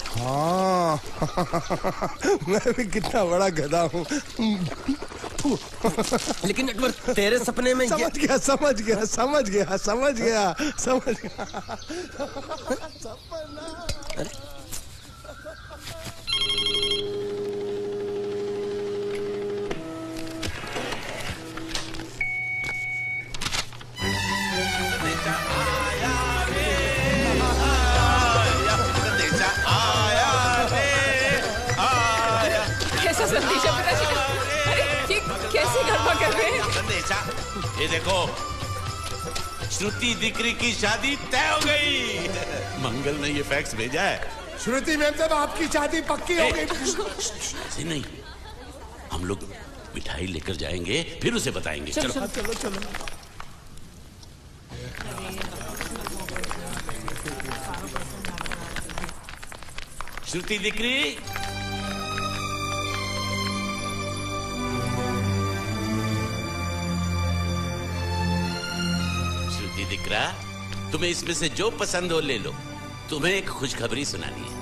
हाँ मैं भी कितना बड़ा गधा हूँ। लेकिन तेरे सपने में समझ गया कैसा संदेशा पता चला? अरे ये कैसे गरबा कर रहे हैं? संदेशा, ये देखो श्रुति दिकरी की शादी तय हो गई। मंगल ने ये फैक्स भेजा है। श्रुति मैम साहब आपकी शादी पक्की हो गई। ऐसे नहीं, हम लोग मिठाई लेकर जाएंगे फिर उसे बताएंगे। चलो चलो चलो चलो। श्रुति दिकरी, श्रुति दिकरा, तुम्हें इसमें से जो पसंद हो ले लो। तुम्हें एक खुशखबरी सुनानी है।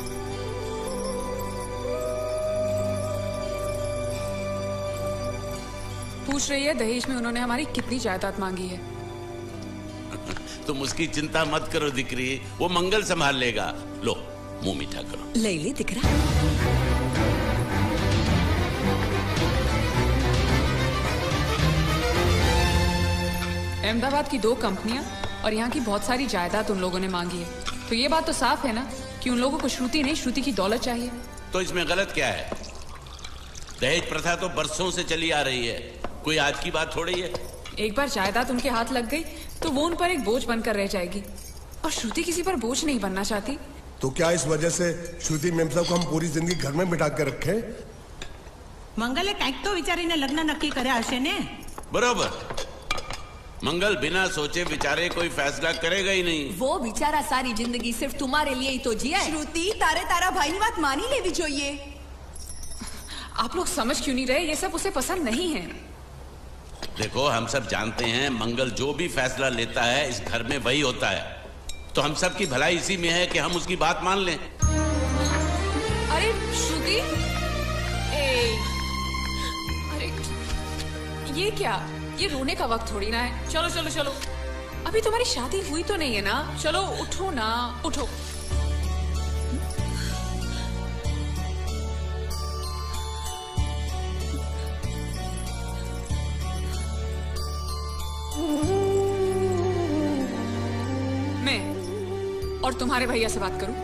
पूछ रही है दहेज में उन्होंने हमारी कितनी जायदाद मांगी है। तुम उसकी चिंता मत करो दिकरी, वो मंगल संभाल लेगा। लो मुंह मीठा करो। ले ले दिख रहा। अहमदाबाद की 2 कंपनियां और यहाँ की बहुत सारी जायदाद उन लोगों ने मांगी है, तो ये बात तो साफ है ना कि उन लोगों को श्रुति नहीं, श्रुति की दौलत चाहिए। तो इसमें गलत क्या है? दहेज प्रथा तो बरसों से चली आ रही है, कोई आज की बात थोड़ी है। एक बार जायदाद उनके हाथ लग गई तो वो उन पर एक बोझ बनकर रह जाएगी, और श्रुति किसी पर बोझ नहीं बनना चाहती। तो क्या इस वजह से श्रुति मैम साहब को हम पूरी जिंदगी घर में बिठा के रखे? મંગલે કંઈક તો વિચારીને લગ્ન નક્કી કર્યા હશે ને? बरोबर, मंगल बिना सोचे विचारे कोई फैसला करेगा ही नहीं। वो बेचारा सारी जिंदगी सिर्फ तुम्हारे लिए ही तो जिया है। શ્રુતિ તારે તારા ભાઈની વાત માની લેવી જોઈએ। आप लोग समझ क्यों नहीं रहे? ये सब उसे पसंद नहीं है। देखो हम सब जानते हैं मंगल जो भी फैसला लेता है इस घर में वही होता है, तो हम सब की भलाई इसी में है कि हम उसकी बात मान लें। अरे श्रुति, अरे ये क्या? ये रोने का वक्त थोड़ी ना है। चलो चलो चलो, अभी तुम्हारी शादी हुई तो नहीं है ना? चलो उठो ना, उठो। मैं और तुम्हारे भैया से बात करूं?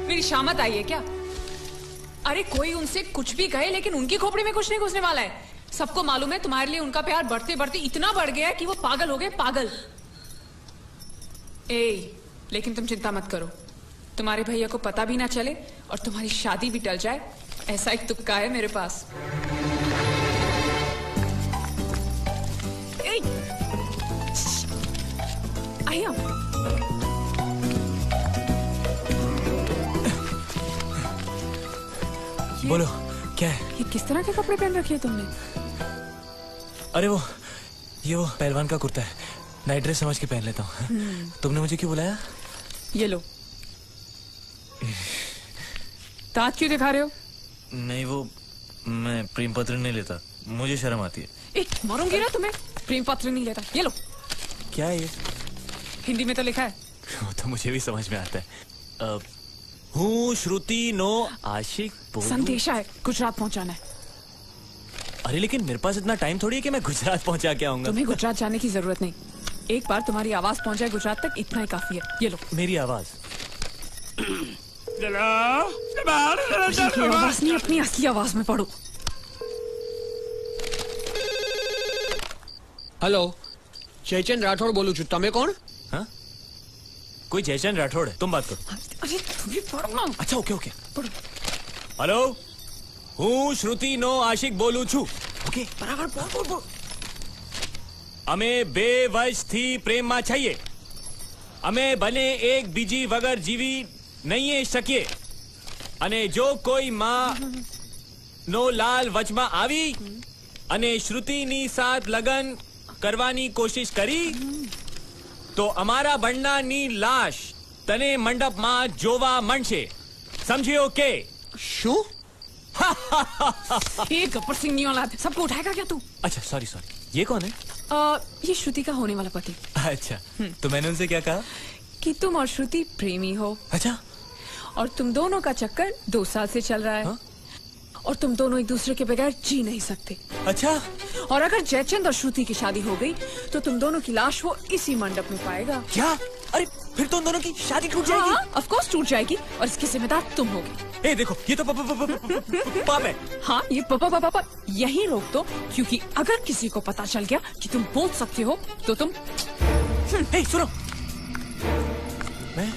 मेरी शामत आई है क्या? अरे कोई उनसे कुछ भी कहे लेकिन उनकी खोपड़ी में कुछ नहीं घुसने वाला है। सबको मालूम है तुम्हारे लिए उनका प्यार बढ़ते बढ़ते इतना बढ़ गया है कि वो पागल हो गए, पागल। लेकिन तुम चिंता मत करो, तुम्हारे भैया को पता भी ना चले और तुम्हारी शादी भी टल जाए, ऐसा एक तुक्का है मेरे पास। आया बोलो क्या है? ये किस तरह के कपड़े पहन रखे हैं तुमने? अरे वो पहलवान का कुर्ता है, नाइट ड्रेस समझ के पहन लेता हूँ। तुमने मुझे क्यों बुलाया? ये लो। दांत क्यों दिखा रहे हो? नहीं वो मैं प्रेम पत्र नहीं लेता, मुझे शर्म आती है। मारूंगी ना तुम्हें। प्रेम पत्र नहीं लेता, ये लो। क्या है ये? हिंदी में तो लिखा है। वो तो मुझे भी समझ में आता है। हूँ श्रुति नो आशिक संदेशा है, गुजरात पहुंचाना है। अरे लेकिन मेरे पास इतना टाइम थोड़ी है कि मैं गुजरात पहुंचा के आऊंगा। तुम्हें गुजरात जाने की जरूरत नहीं, एक बार तुम्हारी आवाज पहुंचाए गुजरात तक, इतना ही काफी है। ये लो। मेरी आवाज? आवाज नहीं, अपनी असली आवाज में पढ़ो। हेलो, जयचंद राठौड़ बोलू छू, तमे कौन? हाँ? कोई जयचंद राठौड़ है, तुम बात करो। अरे तुम भी पढ़ो ना। अच्छा ओके ओके पढ़ो। हेलो, हूँ श्रुति नो आशिक बोलू छू। ओके बराबर बोल बोल बोल। અમે બે વર્ષથી પ્રેમમાં છીએ. અમે બને એક બીજી વગર જીવી નહીં શકીએ. અને જો કોઈ માં નો લાલ વચમાં આવી અને શ્રુતિની સાથ લગન કરવાની કોશિશ કરી તો અમારા બંડાની લાશ તને મંડપમાં જોવા મળશે. સમજ્યો કે? શું? एक गब्बर सिंह नहीं औलाद, सबको उठाएगा क्या तू? अच्छा सॉरी सॉरी, ये कौन है? ये श्रुति का होने वाला पति। अच्छा, तो मैंने उनसे क्या कहा? कि तुम और श्रुति प्रेमी हो। अच्छा। और तुम दोनों का चक्कर 2 साल से चल रहा है। हा? और तुम दोनों एक दूसरे के बगैर जी नहीं सकते। अच्छा। और अगर जयचंद और श्रुति की शादी हो गई तो तुम दोनों की लाश वो इसी मंडप में पाएगा। क्या? अरे फिर तो उन दोनों की शादी टूट जाएगी। हाँ, ऑफ कोर्स टूट जाएगी और इसकी जिम्मेदार तुम होगी। ए देखो, ये तो पाप है। हाँ, ये पापा यही रोक दो, क्योंकि अगर किसी को पता चल गया कि तुम बोल सकते हो तो तुम। ए सुनो, मैं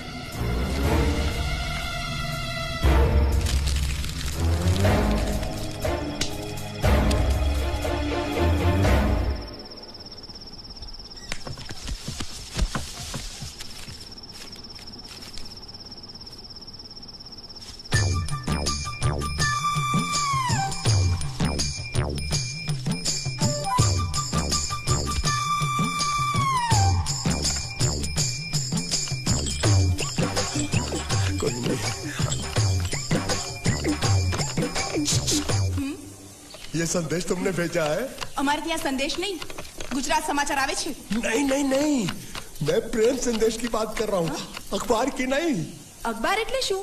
ये संदेश तुमने भेजा है? અમારે ત્યાં સંદેશ નહીં, ગુજરાત સમાચાર આવે છે। नहीं नहीं नहीं, मैं प्रेम संदेश की बात कर रहा हूँ, अखबार की नहीं। અખબાર એટલે શું?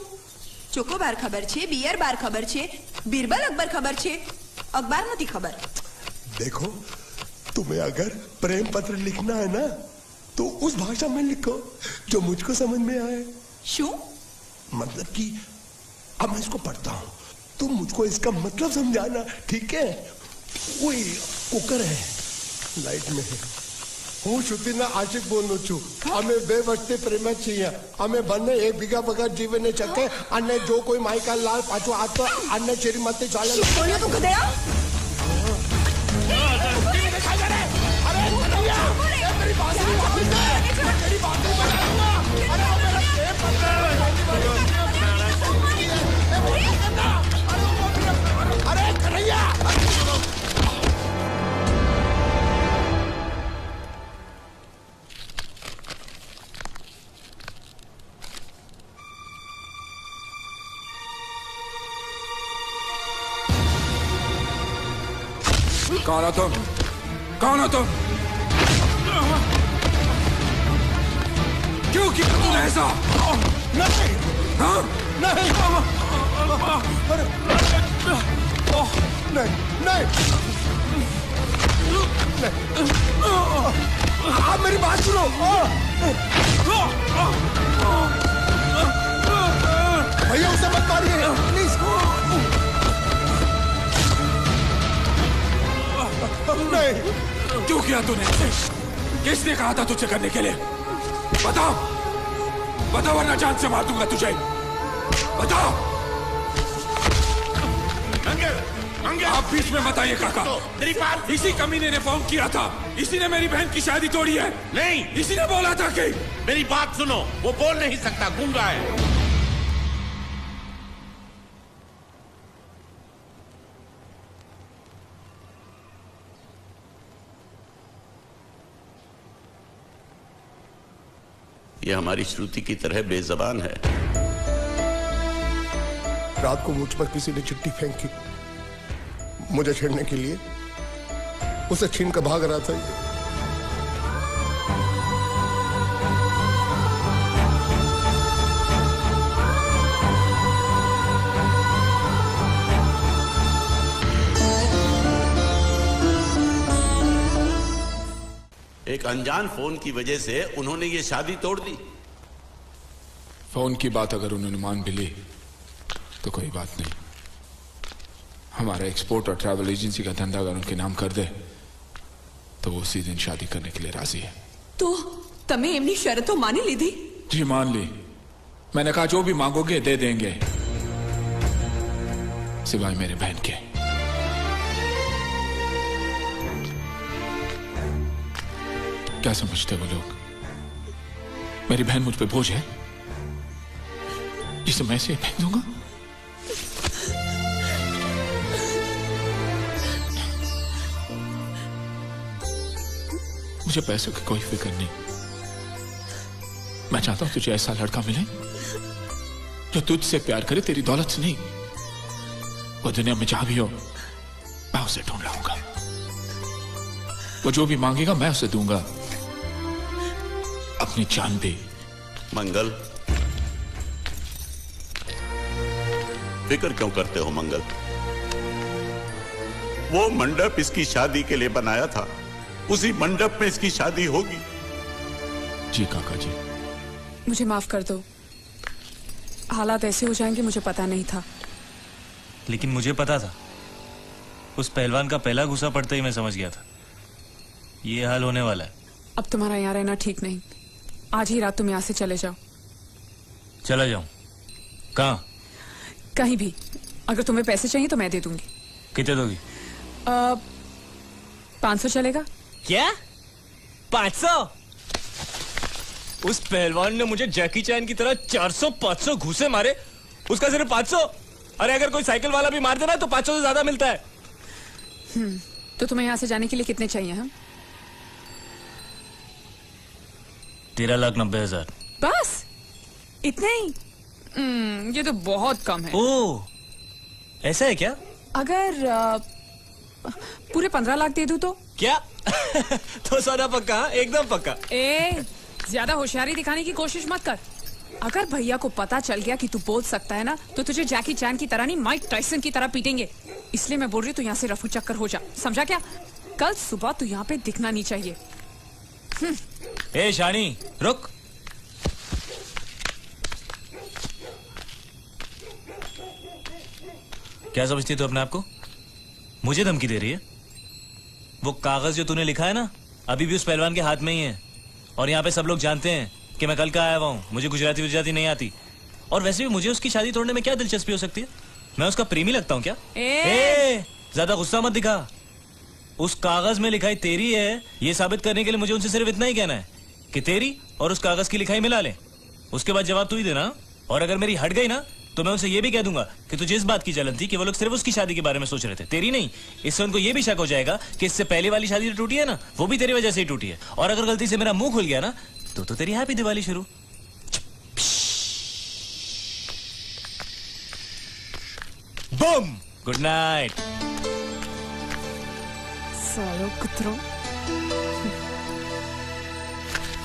ચોકોબાર ખબર છે, બિયર બાર ખબર છે, બીરબલ અકબર ખબર છે, અખબાર નથી ખબર। देखो, तुम्हें अगर प्रेम पत्र लिखना है ना तो उस भाषा में लिखो जो मुझको समझ में आए। શું? मतलब कि अब मैं इसको पढ़ता हूँ, तुम मुझको इसका मतलब समझाना, ठीक है? कोई कुकर है लाइट में है। હું શ્રુતિના આશિક બોલું છું. અમે 2 વર્ષથી પ્રેમ છીએ. અમે બંને એકબીજા વગર જીવી ન શકે અને જો કોઈ માઈકા લાલ પાછો આતો આને શ્રીમતી ચાલે. બોલ્યો તું ગધેડા? अरे कन्हैया! कौन हो तुम? कौन हो तुम? क्यों किया तूने ऐसा? नहीं! हाँ? नहीं! नहीं! आप मेरी बात सुनो! भैया उसे मत मारिए, प्लीज! नहीं! क्यों किया तूने ऐसे? किसने कहा था तुझे करने के लिए? बताओ! बताओ वरना जान से मार दूंगा तुझे! बताओ! आप बीच में बताइए काका। मेरी बात, इसी कमीने ने फोन किया था, इसी ने मेरी बहन की शादी तोड़ी है। नहीं, इसी ने बोला था कि मेरी बात सुनो, वो बोल नहीं सकता, गूंगा है। ये हमारी श्रुति की तरह बेजबान है। रात को मुझ पर किसी ने चिट्ठी फेंकी मुझे छेड़ने के लिए। उसे छीन कर भाग रहा था ये। एक अनजान फोन की वजह से उन्होंने ये शादी तोड़ दी। फोन की बात अगर उन्होंने मान भी ली तो कोई बात नहीं। हमारा एक्सपोर्ट और ट्रैवल एजेंसी का धंधा अगर उनके नाम कर दे तो वो उसी दिन शादी करने के लिए राजी है। तो तमे एमनी शर्तो मानी लीधी? जी मान ली। मैंने कहा जो भी मांगोगे दे देंगे, सिवाय मेरे बहन के। क्या समझते वो लोग? मेरी बहन मुझ पे बोझ है जिसे मैं इसे फेंक दूंगा? मुझे पैसों की कोई फिक्र नहीं। मैं चाहता हूं तुझे ऐसा लड़का मिले जो तुझसे प्यार करे, तेरी दौलत से नहीं। वो दुनिया में जहां भी हो मैं उसे ढूंढ लाऊंगा। वो जो भी मांगेगा मैं उसे दूंगा, अपनी जान भी। मंगल, फिक्र क्यों करते हो मंगल? वो मंडप इसकी शादी के लिए बनाया था, उसी मंडप में इसकी शादी होगी। जी काका जी। मुझे माफ कर दो, हालात ऐसे हो जाएंगे मुझे पता नहीं था। लेकिन मुझे पता था। उस पहलवान का पहला गुस्सा पड़ते ही मैं समझ गया था ये हाल होने वाला है। अब तुम्हारा यहाँ रहना ठीक नहीं। आज ही रात तुम यहाँ से चले जाओ। चला जाऊं? कहाँ? कहीं भी। अगर तुम्हें पैसे चाहिए तो मैं दे दूंगी। कितने दोगी? 500 चलेगा? क्या? 500? उस पहलवान ने मुझे जैकी चैन की तरह 400-500 घूसे मारे, उसका सिर्फ 500? अरे अगर कोई साइकिल वाला भी मार देना तो 500 से ज्यादा मिलता है। तो तुम्हें यहाँ से जाने के लिए कितने चाहिए? हम 13,90,000। बस इतने ही? ये तो बहुत कम है। ओह, ऐसा है क्या? अगर पूरे 15 लाख दे दूं तो? क्या? तो सौदा पक्का? एकदम पक्का। ज्यादा होशियारी दिखाने की कोशिश मत कर। अगर भैया को पता चल गया कि तू बोल सकता है ना, तो तुझे जैकी चैन की तरह नहीं, माइक टाइसन की तरह पीटेंगे। इसलिए मैं बोल रही हूँ तू यहाँ से रफू चक्कर हो जा, समझा क्या? कल सुबह तू यहाँ पे दिखना नहीं चाहिए। ए शानी, रुक। क्या समझती है तू अपने आप को? मुझे धमकी दे रही है? वो कागज जो तूने लिखा है ना, अभी भी उस पहलवान के हाथ में ही है। और यहाँ पे सब लोग जानते हैं कि मैं कल का आया हुआ हूँ, मुझे गुजराती नहीं आती। और वैसे भी मुझे उसकी शादी तोड़ने में क्या दिलचस्पी हो सकती है? मैं उसका प्रेमी लगता हूँ क्या? ज्यादा गुस्सा मत दिखा। उस कागज में लिखाई तेरी है, ये साबित करने के लिए मुझे उनसे सिर्फ इतना ही कहना है कि तेरी और उस कागज की लिखाई मिला ले। उसके बाद जवाब तू ही देना। और अगर मेरी हट गई ना तो मैं उनसे ये भी कह दूंगा कि तुझे इस बात की जलन थी कि वो लोग सिर्फ उसकी शादी के बारे में सोच रहे थे, तेरी नहीं। इससे उनको ये भी शक हो जाएगा कि इससे पहले वाली शादी जो टूटी है ना, वो भी तेरी वजह से ही टूटी है। और अगर गलती से मेरा मुंह खुल गया ना तो तेरी हैप्पी दिवाली शुरू। बम। Good night. सालो कुत्रों।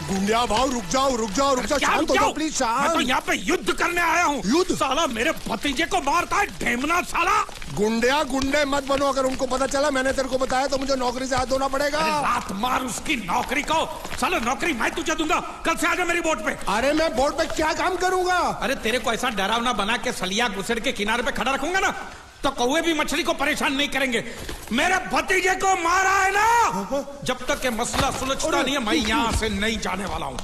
गुंडिया भाव रुक जाओ शांत हो जाओ प्लीज। मैं तो यहाँ पे युद्ध करने आया हूँ। युद्ध? साला मेरे भतीजे को मारता है ढेमना साला। गुंडे मत बनो। अगर उनको पता चला मैंने तेरे को बताया तो मुझे नौकरी से हाथ धोना पड़ेगा। लात मार उसकी नौकरी को। साला नौकरी मैं तुझे दूंगा। कल से आजा मेरी बोट पे। अरे मैं बोट पे क्या काम करूंगा? अरे तेरे को ऐसा डरावना बना के सलिया घुसड़ के किनारे पे खड़ा रखूंगा ना तो कौवे भी मछली को परेशान नहीं करेंगे। मेरे भतीजे को मारा है ना, जब तक ये मसला सुलझता नहीं है मैं यहाँ से नहीं जाने वाला हूँ।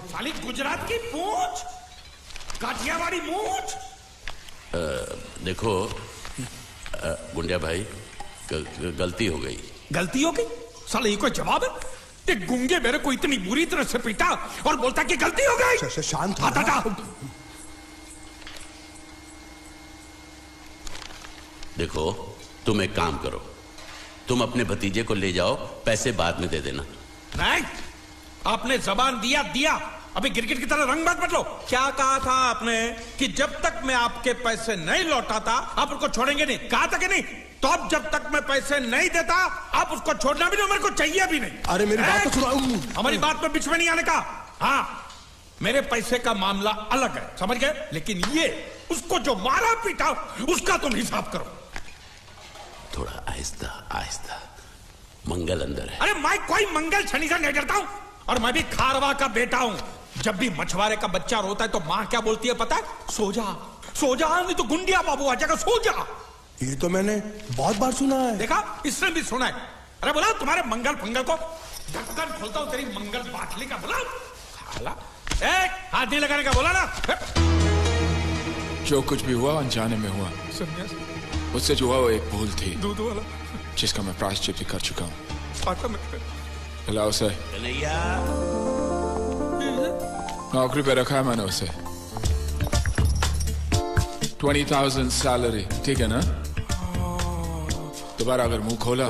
साली गुजरात की पूंछ, काठियावाड़ी मूंछ। देखो गुंडिया भाई, गलती हो गई। गलती हो गई? साले ये कोई जवाब है? ये गुंगे मेरे को इतनी बुरी तरह से पीटा और बोलता कि गलती हो गई। शांत हो। देखो तुम एक काम करो, तुम अपने भतीजे को ले जाओ, पैसे बाद में दे देना। नहीं, आपने जबान दिया। अभी गिरगिट की तरह रंग मत बदलो। क्या कहा था आपने कि जब तक मैं आपके पैसे नहीं लौटाता आप उसको छोड़ेंगे नहीं? कहा था कि नहीं? तो अब जब तक मैं पैसे नहीं देता आप उसको छोड़ना भी नहीं, मेरे को चाहिए भी नहीं। अरे मेरी बात तो सुनो। हमारी बात में बीच में नहीं आने का। हाँ, मेरे पैसे का मामला अलग है, समझ गए? लेकिन ये उसको जो मारा पीटा उसका तुम हिसाब करो। थोड़ा आहिस्ता। मंगल अंदर है। अरे मैं कोई मंगल शनि से नहीं डरता हूँ, और मैं भी खारवा का बेटा हूँ। जब भी मछुआरे का बच्चा रोता है तो माँ क्या बोलती है पता है? सो जा, सो जा, नहीं तो गुंडिया बाबू आ जाएगा, सो जा। ये तो मैंने बहुत बार सुना है। देखा, इसने भी सुना है। अरे बोला तुम्हारे मंगल फंगल को ढक्कन खोलता हूँ तेरी मंगल बाटली का, बोला हाथ नहीं लगाने का, बोला ना। जो कुछ भी हुआ अनजाने में हुआ। मुझसे जो हुआ वो एक भूल थी, दूध वाला, जिसका मैं प्रायश्चित भी कर चुका हूँ। हिलाओ उसे। नौकरी पे रखा है मैंने उसे। 20,000 सैलरी, ठीक है ना? दोबारा अगर मुंह खोला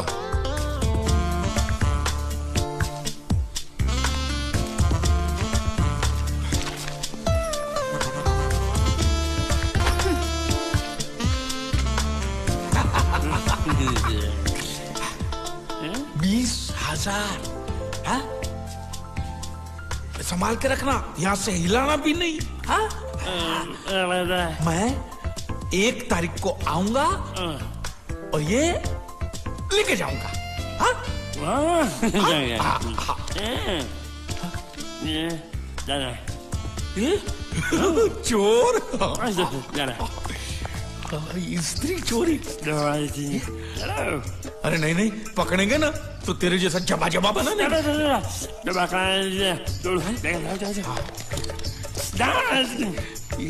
संभाल के रखना, यहाँ से हिलाना भी नहीं। हाँ? मैं 1 तारीख को आऊंगा और ये लेके जाऊंगा। हाँ? चोर, स्त्री चोरी। अरे नहीं नहीं, पकड़ेंगे ना तो तेरे जैसा जबा जबा बना नहीं।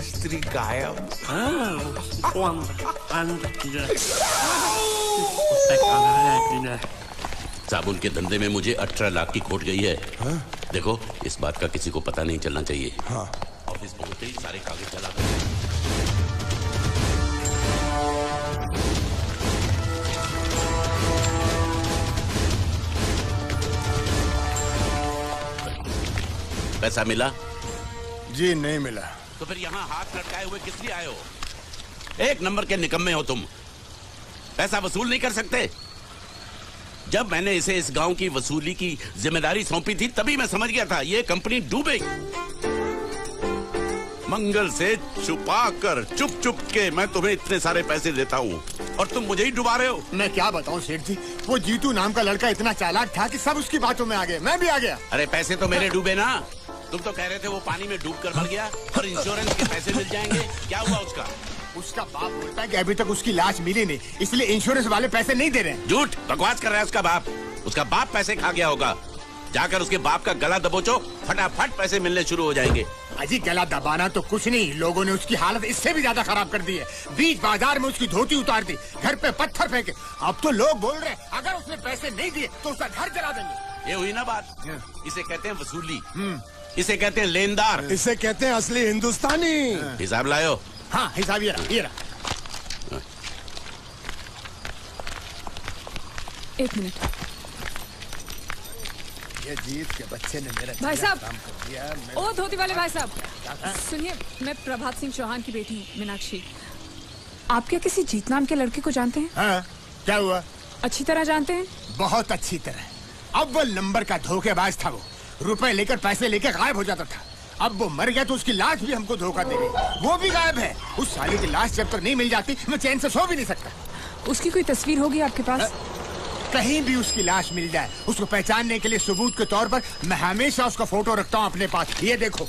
स्त्री गायब। साबुन के धंधे में मुझे 18 लाख की खोट गई है। देखो, इस बात का किसी को पता नहीं चलना चाहिए। ऑफिस पहुंचते ही सारे कागज जला दो। पैसा मिला? जी नहीं मिला। तो फिर यहाँ हाथ लटकाए हुए किस लिए आए हो? एक नंबर के निकम्मे हो तुम। पैसा वसूल नहीं कर सकते? जब मैंने इसे इस गांव की वसूली की जिम्मेदारी सौंपी थी तभी मैं समझ गया था ये कंपनी डूबेगी। मंगल से छुपा कर चुप चुप के मैं तुम्हें इतने सारे पैसे देता हूँ और तुम मुझे ही डुबा रहे हो। मैं क्या बताऊँ सेठ जी, वो जीतू नाम का लड़का इतना चालाक था कि सब उसकी बातों में आ गए, मैं भी आ गया। अरे पैसे तो मेरे डूबे ना, तुम तो कह रहे थे वो पानी में डूब कर मर गया और इंश्योरेंस के पैसे मिल जाएंगे। क्या हुआ उसका? उसका बाप बोलता है कि अभी तक उसकी लाश मिली नहीं, इसलिए इंश्योरेंस वाले पैसे नहीं दे रहे। झूठ, बकवास कर रहा है उसका बाप। उसका बाप पैसे खा गया होगा। जाकर उसके बाप का गला दबोचो, फटाफट पैसे मिलने शुरू हो जाएंगे। अजी गला दबाना तो कुछ नहीं, लोगों ने उसकी हालत इससे भी ज्यादा खराब कर दी है। बीच बाजार में उसकी धोती उतार दी, घर पे पत्थर फेंके। अब तो लोग बोल रहे हैं अगर उसने पैसे नहीं दिए तो उसका घर जला देंगे। ये हुई ना बात। इसे कहते हैं वसूली, इसे कहते हैं लेनदार, इसे कहते हैं असली हिंदुस्तानी। हिसाब लायो। हाँ हिसाब ये रहा। 1 मिनट। ये जीत के बच्चे ने मेरा भाई साहब, काम कर दिया। ओ धोती वाले भाई साहब, सुनिए, मैं प्रभात सिंह चौहान की बेटी हूँ, मीनाक्षी। आप क्या किसी जीत नाम के लड़के को जानते हैं? हाँ, क्या हुआ? अच्छी तरह जानते हैं? बहुत अच्छी तरह। अव्वल नंबर का धोखेबाज था वो, रुपए लेकर पैसे लेकर गायब हो जाता था। अब वो मर गया तो उसकी लाश भी हमको धोखा दे गई, वो भी गायब है। उस साले की लाश जब तक नहीं मिल जाती मैं चैन से सो भी नहीं सकता। उसकी कोई तस्वीर होगी आपके पास? कहीं भी उसकी लाश मिल जाए, उसको पहचानने के लिए सबूत के तौर पर मैं हमेशा उसका फोटो रखता हूँ अपने पास। ये देखो।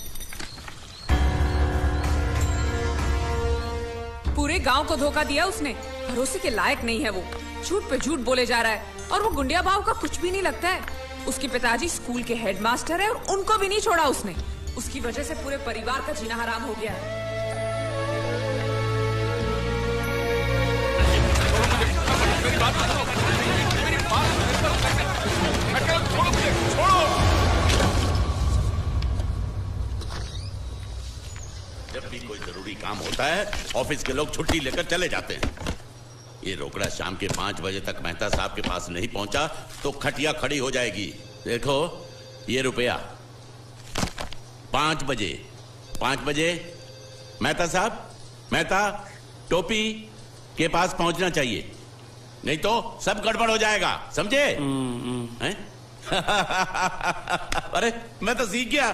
पूरे गांव को धोखा दिया उसने, भरोसे के लायक नहीं है वो। झूठ पे झूठ बोले जा रहा है और वो गुंडिया भाव का कुछ भी नहीं लगता है। उसके पिताजी स्कूल के हेडमास्टर है और उनको भी नहीं छोड़ा उसने। उसकी वजह से पूरे परिवार का जीना हराम हो गया है। जब भी कोई जरूरी काम होता है ऑफिस के लोग छुट्टी लेकर चले जाते हैं। ये रोकड़ा शाम के 5 बजे तक मेहता साहब के पास नहीं पहुंचा तो खटिया खड़ी हो जाएगी। देखो ये रुपया 5 बजे मेहता साहब, मेहता टोपी के पास पहुंचना चाहिए, नहीं तो सब गड़बड़ हो जाएगा, समझे? हैं? अरे मैं तो सीख गया,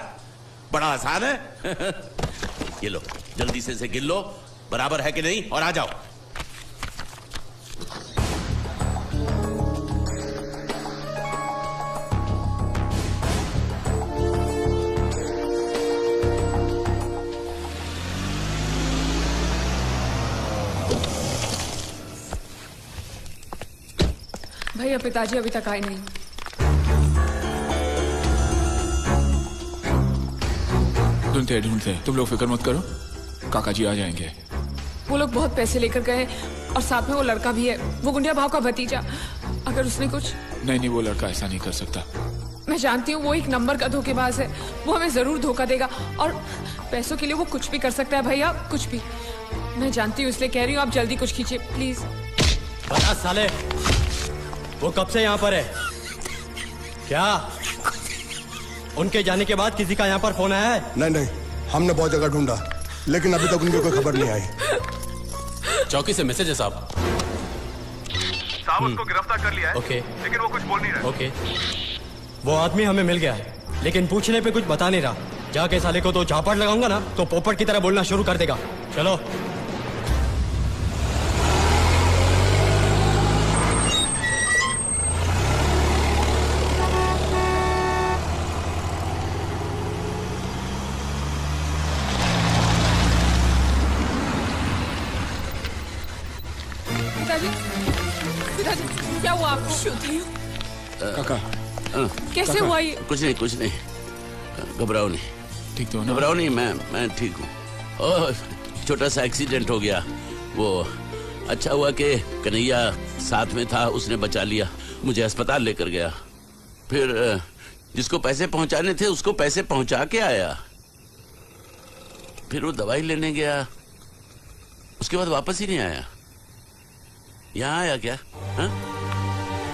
बड़ा आसान है। ये लो, जल्दी से इसे गिन लो, बराबर है कि नहीं, और आ जाओ। भैया पिताजी अभी तक आए नहीं। ढूंढते तुम लोग फिक्र मत करो, काका जी आ जाएंगे। वो लोग बहुत पैसे लेकर गए और साथ में वो लड़का भी है, वो गुंडिया भाव का भतीजा। अगर उसने कुछ... नहीं, वो लड़का ऐसा नहीं कर सकता। मैं जानती हूँ वो एक नंबर का धोखेबाज है, वो हमें जरूर धोखा देगा और पैसों के लिए वो कुछ भी कर सकता है भैया, कुछ भी। मैं जानती हूँ इसलिए कह रही हूँ आप जल्दी कुछ कीजिए प्लीज। बता साले, वो कब से यहाँ पर है? क्या उनके जाने के बाद किसी का यहाँ पर फोन आया है? नहीं, हमने बहुत जगह ढूंढा लेकिन अभी तक उनकी कोई खबर नहीं आई। चौकी से मैसेज है साहब। साहब उसको गिरफ्तार कर लिया है। ओके। लेकिन वो कुछ बोल नहीं रहा। ओके, वो आदमी हमें मिल गया है लेकिन पूछने पे कुछ बता नहीं रहा। जाके साले को तो झापड़ लगाऊंगा ना तो पोपट की तरह बोलना शुरू कर देगा। चलो। पिताजी क्या हुआ आपको? काका कैसे हुआ ये? कुछ नहीं, घबराओ नहीं। ठीक तो ना? घबराओ नहीं, मैं ठीक हूँ। ओह, छोटा सा एक्सीडेंट हो गया। वो अच्छा हुआ कि कन्हैया साथ में था, उसने बचा लिया, मुझे अस्पताल लेकर गया। फिर जिसको पैसे पहुंचाने थे उसको पैसे पहुंचा के आया। फिर वो दवाई लेने गया, उसके बाद वापस ही नहीं आया। यहाँ आया क्या? हा?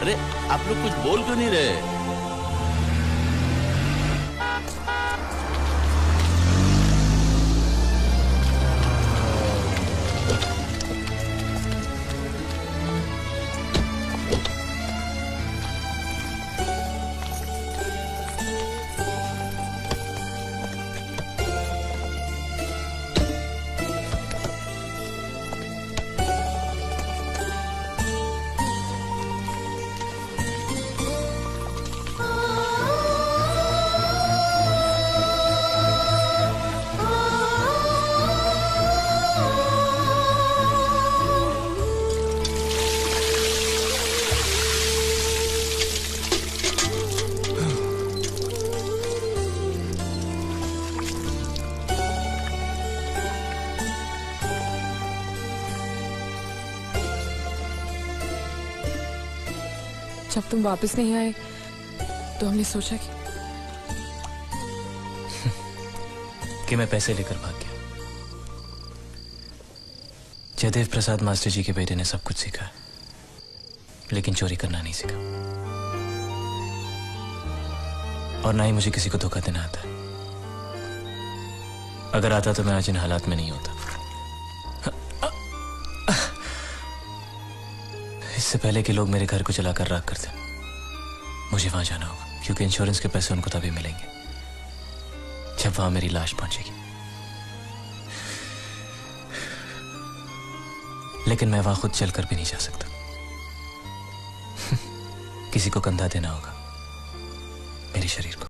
अरे आप लोग कुछ बोल क्यों नहीं रहे? जब तुम वापस नहीं आए तो हमने सोचा कि मैं पैसे लेकर भाग गया। जयदेव प्रसाद मास्टर जी के बेटे ने सब कुछ सीखा लेकिन चोरी करना नहीं सीखा, और ना ही मुझे किसी को धोखा देना आता। अगर आता तो मैं आज इन हालात में नहीं होता। इससे पहले कि लोग मेरे घर को जलाकर राख कर दें, मुझे वहां जाना होगा, क्योंकि इंश्योरेंस के पैसे उनको तभी मिलेंगे जब वहां मेरी लाश पहुंचेगी। लेकिन मैं वहां खुद चलकर भी नहीं जा सकता। किसी को कंधा देना होगा मेरे शरीर को।